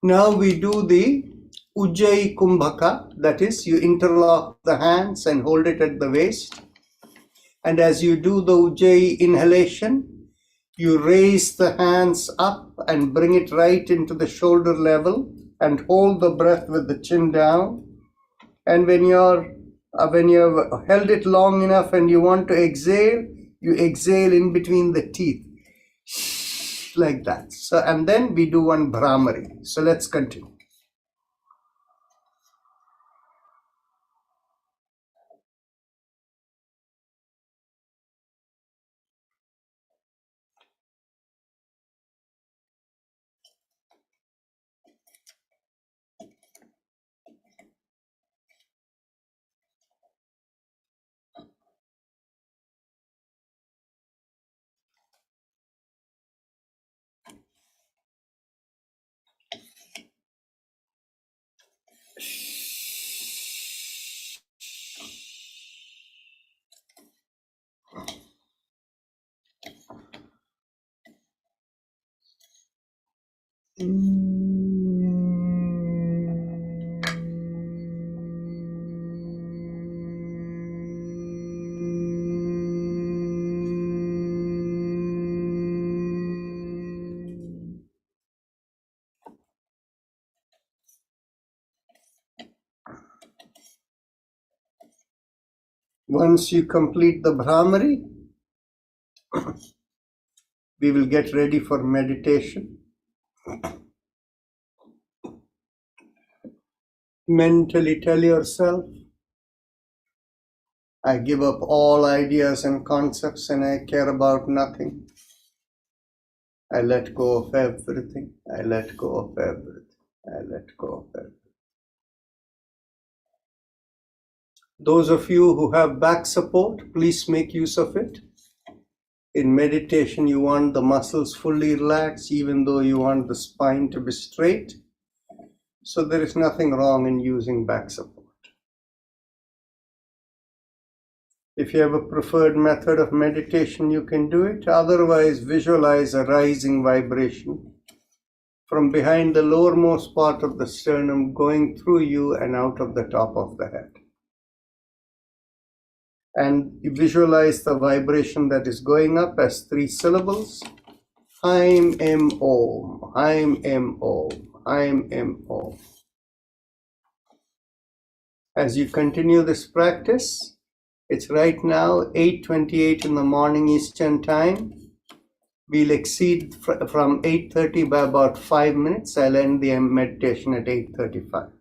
Now we do the Ujjayi Kumbhaka, that is, you interlock the hands and hold it at the waist. And as you do the Ujjayi inhalation, you raise the hands up and bring it right into the shoulder level and hold the breath with the chin down. And when you've held it long enough and you want to exhale, you exhale in between the teeth, like that. So, and then we do one Brahmari. So let's continue. Once you complete the Brahmari, we will get ready for meditation. Mentally tell yourself, I give up all ideas and concepts and I care about nothing. I let go of everything. I let go of everything. I let go of everything. Those of you who have back support, please make use of it. In meditation, you want the muscles fully relaxed, even though you want the spine to be straight. So there is nothing wrong in using back support. If you have a preferred method of meditation, you can do it. Otherwise, visualize a rising vibration from behind the lowermost part of the sternum going through you and out of the top of the head. And you visualize the vibration that is going up as 3 syllables. Haim Em Om, Haim Em Om, Haim Em Om. As you continue this practice, it's right now 8:28 in the morning Eastern Time. We'll exceed from 8:30 by about 5 minutes. I'll end the meditation at 8:35.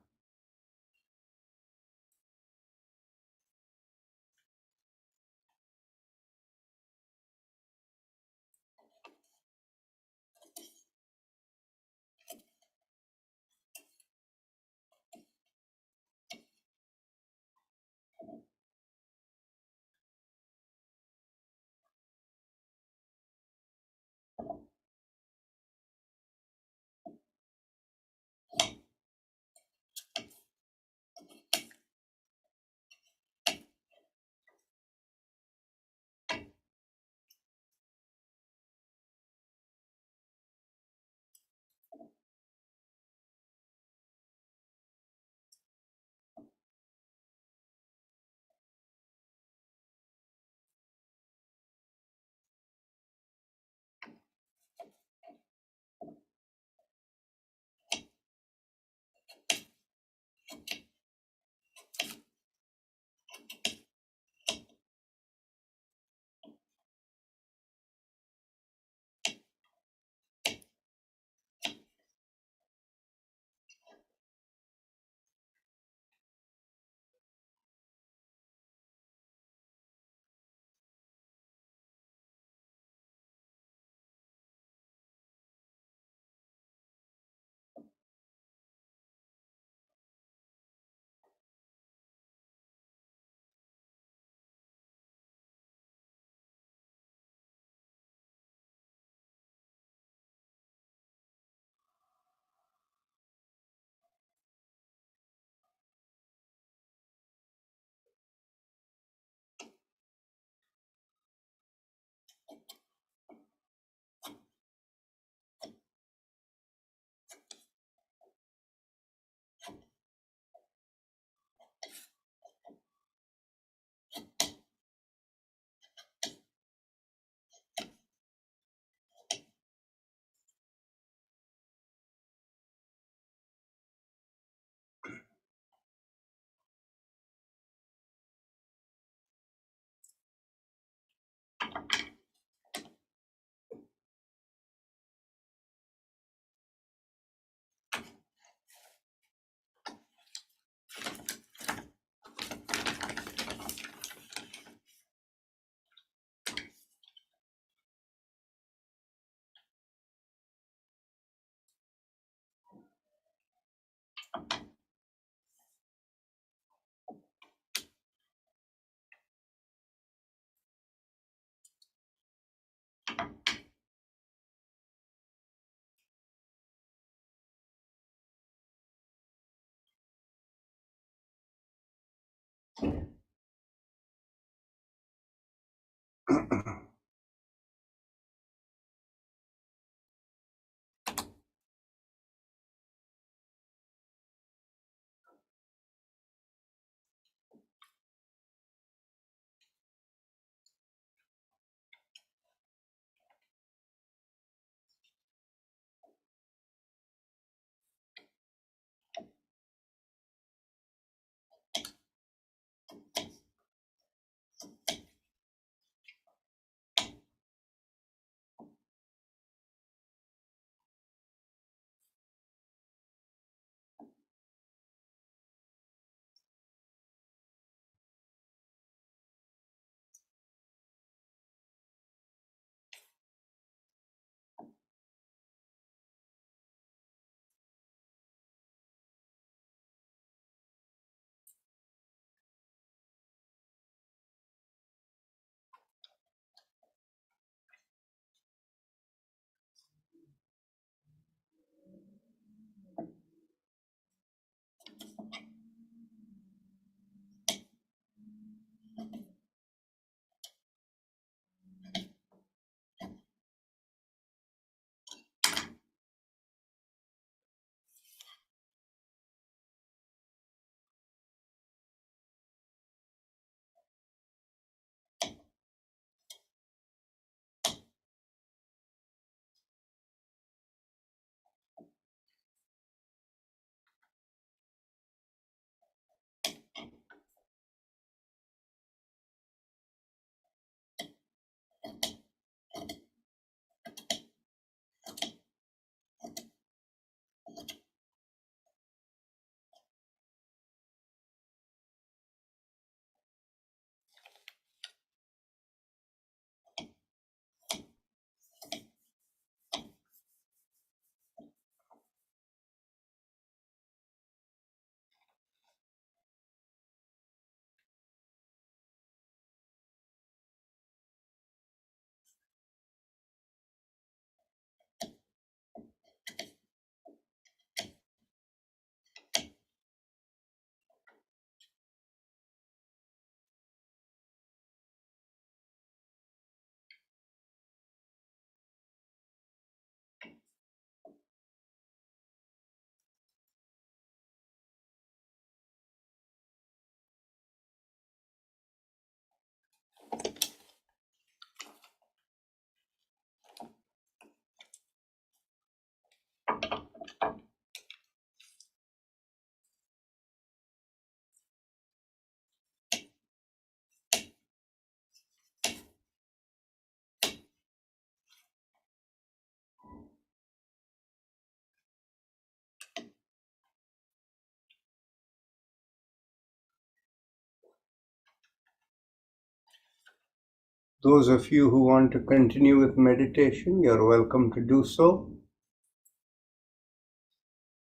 Those of you who want to continue with meditation, you're welcome to do so.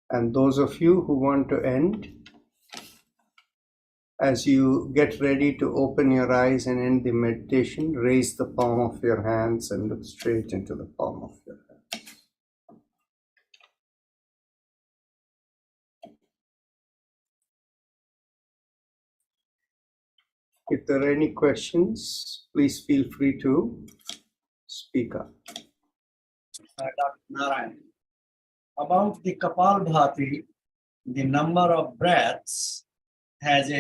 And those of you who want to end, as you get ready to open your eyes and end the meditation, raise the palm of your hands and look straight into the palm of your hand. If there are any questions, please feel free to speak up. Dr. Narayan, about the Kapalbhati, the number of breaths has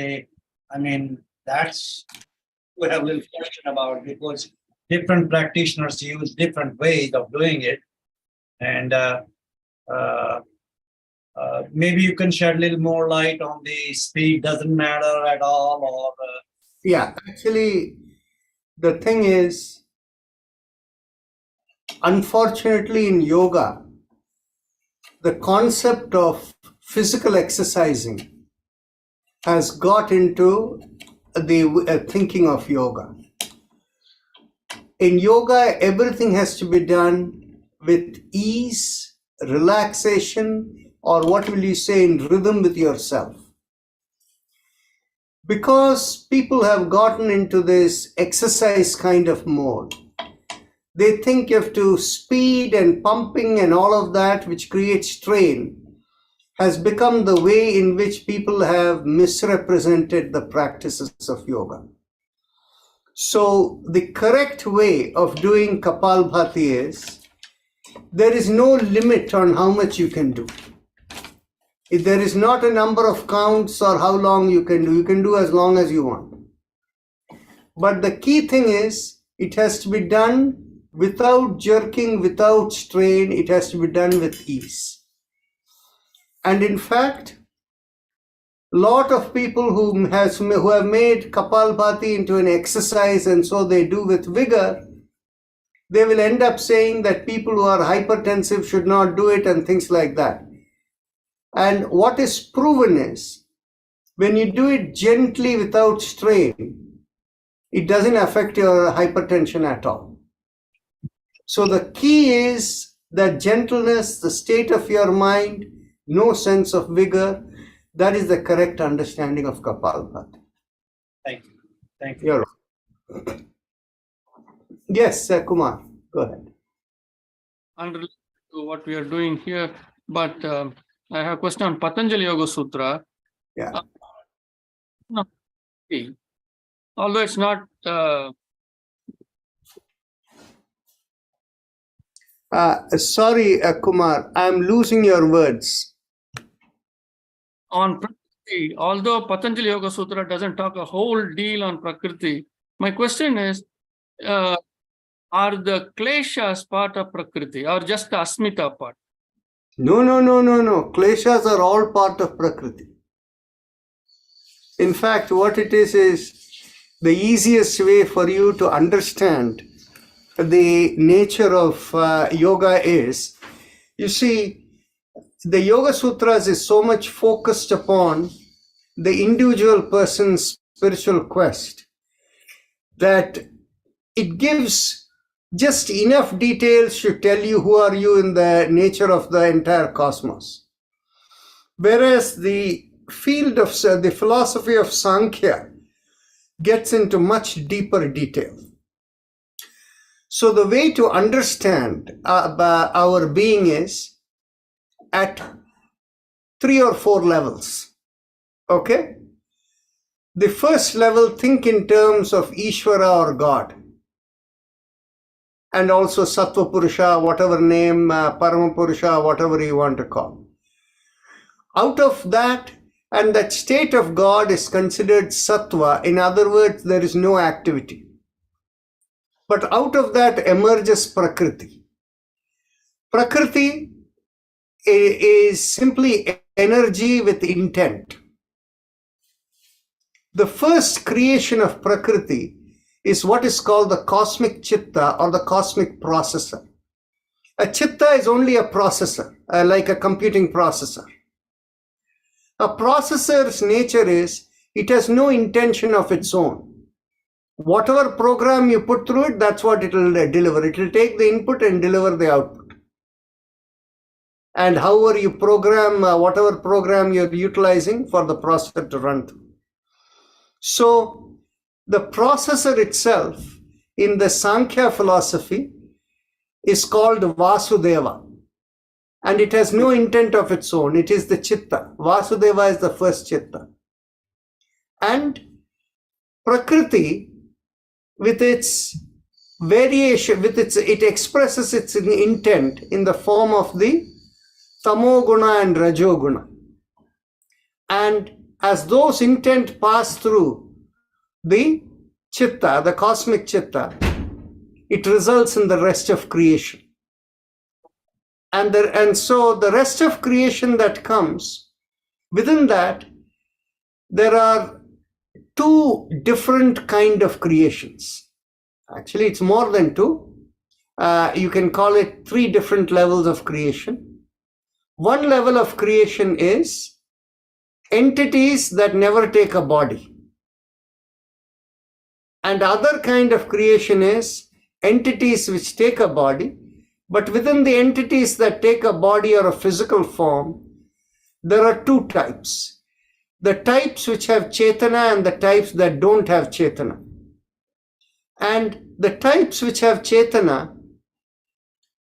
that's we have a little question about, because different practitioners use different ways of doing it. And maybe you can shed a little more light on the speed, doesn't matter at all, or Yeah, actually, the thing is, unfortunately, in yoga, the concept of physical exercising has got into the thinking of yoga. In yoga, everything has to be done with ease, relaxation, or what will you say, in rhythm with yourself. Because people have gotten into this exercise kind of mode, they think you have to speed and pumping and all of that, which creates strain, has become the way in which people have misrepresented the practices of yoga. So the correct way of doing Kapalbhati is, there is no limit on how much you can do. If there is not a number of counts or how long you can do as long as you want. But the key thing is, it has to be done without jerking, without strain. It has to be done with ease. And in fact, lot of people who have made Kapalbhati into an exercise and so they do with vigor, they will end up saying that people who are hypertensive should not do it and things like that. And what is proven is, when you do it gently without strain, it doesn't affect your hypertension at all. So the key is that gentleness, the state of your mind, no sense of vigor. That is the correct understanding of Kapalbhati. Thank you. Thank you. You're right. Yes, Kumar, go ahead. Unrelated to what we are doing here, but I have a question on Patanjali Yoga Sutra. Yeah. Although it's not Sorry, Kumar, I'm losing your words. on Prakriti, although Patanjali Yoga Sutra doesn't talk a whole deal on Prakriti, my question is, are the kleshas part of Prakriti or just the Asmita part? No. Kleshas are all part of Prakriti. In fact, what it is the easiest way for you to understand the nature of yoga is, you see, the Yoga Sutras is so much focused upon the individual person's spiritual quest that it gives just enough details to tell you who are you in the nature of the entire cosmos. Whereas the field of the philosophy of Sankhya gets into much deeper detail. So the way to understand our being is at 3 or 4 levels. Okay? The first level, think in terms of Ishvara or God. And also Sattva Purusha, whatever name, Parama Purusha, whatever you want to call. Out of that, and that state of God is considered Sattva. In other words, there is no activity. But out of that emerges Prakriti. Prakriti is simply energy with intent. The first creation of Prakriti is what is called the cosmic chitta or the cosmic processor. A chitta is only a processor, like a computing processor. A processor's nature is, it has no intention of its own. Whatever program you put through it, that's what it will deliver. It will take the input and deliver the output. And however you program, whatever program you're utilizing for the processor to run through. So the processor itself in the Sankhya philosophy is called Vasudeva. And it has no intent of its own. It is the chitta. Vasudeva is the first chitta. And Prakriti, with its variation, it expresses its intent in the form of the Tamoguna and Rajoguna. And as those intent pass through the chitta, the cosmic chitta, it results in the rest of creation. And so the rest of creation that comes, within that, there are 2 different kind of creations. Actually, it's more than 2. You can call it 3 different levels of creation. One level of creation is entities that never take a body. And other kind of creation is entities which take a body, but within the entities that take a body or a physical form, there are 2 types. The types which have Chetana and the types that don't have Chetana. And the types which have Chetana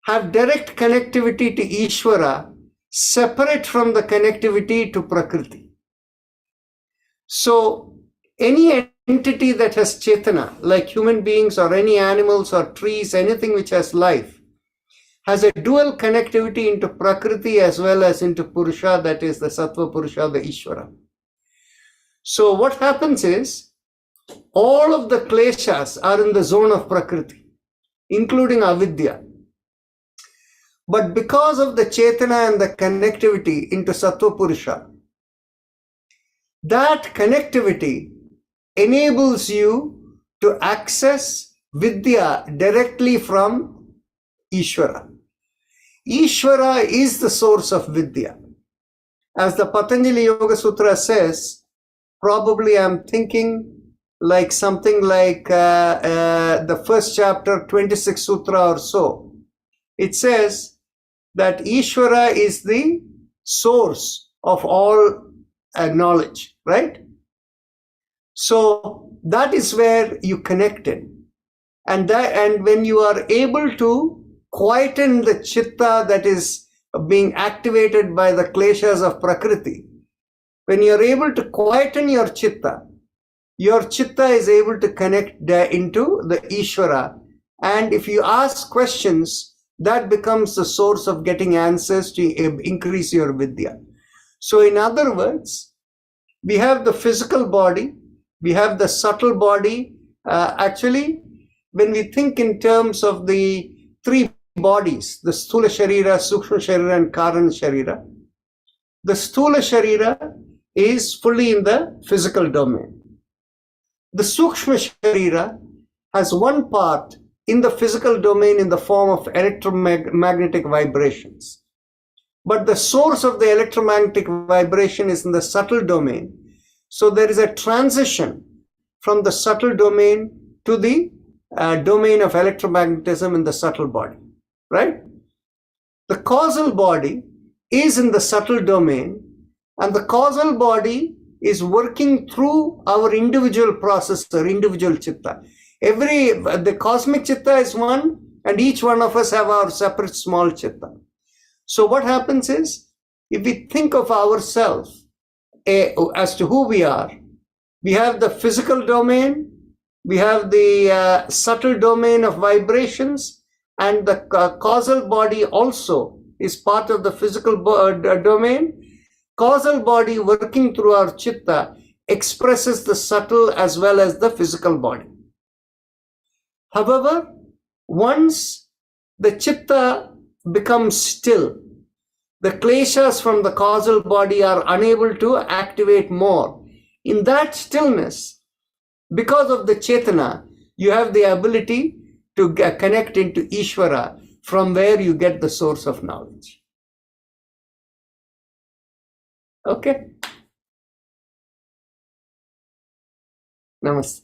have direct connectivity to Ishvara separate from the connectivity to Prakriti. So any entity that has Chetana, like human beings or any animals or trees, anything which has life, has a dual connectivity into Prakriti as well as into Purusha, that is the Sattva Purusha, the Ishvara. So what happens is, all of the kleshas are in the zone of Prakriti, including avidya. But because of the Chetana and the connectivity into Sattva Purusha, that connectivity enables you to access Vidya directly from Ishvara. Ishvara is the source of Vidya. As the Patanjali Yoga Sutra says, probably I'm thinking like something like the first chapter, 26 Sutra or so. It says that Ishvara is the source of all knowledge, right? So that is where you connect it. And when you are able to quieten the chitta that is being activated by the kleshas of Prakriti, when you are able to quieten your chitta is able to connect into the Ishvara. And if you ask questions, that becomes the source of getting answers to increase your Vidya. So in other words, we have the physical body, we have the subtle body. Actually, when we think in terms of the three bodies, the Sthula Sharira, Sukshma Sharira and Karana Sharira, the Sthula Sharira is fully in the physical domain. The Sukshma Sharira has one part in the physical domain in the form of electromagnetic vibrations. But the source of the electromagnetic vibration is in the subtle domain. So there is a transition from the subtle domain to the domain of electromagnetism in the subtle body, right? The causal body is in the subtle domain, and the causal body is working through our individual processor, individual chitta. The cosmic chitta is one, and each one of us have our separate small chitta. So what happens is, if we think of ourselves as to who we are, we have the physical domain, we have the subtle domain of vibrations, and the causal body also is part of the physical domain. Causal body working through our chitta expresses the subtle as well as the physical body. However, once the chitta becomes still, the kleshas from the causal body are unable to activate more. In that stillness, because of the Chetana, you have the ability to connect into Ishvara, from where you get the source of knowledge. Okay? Namaste.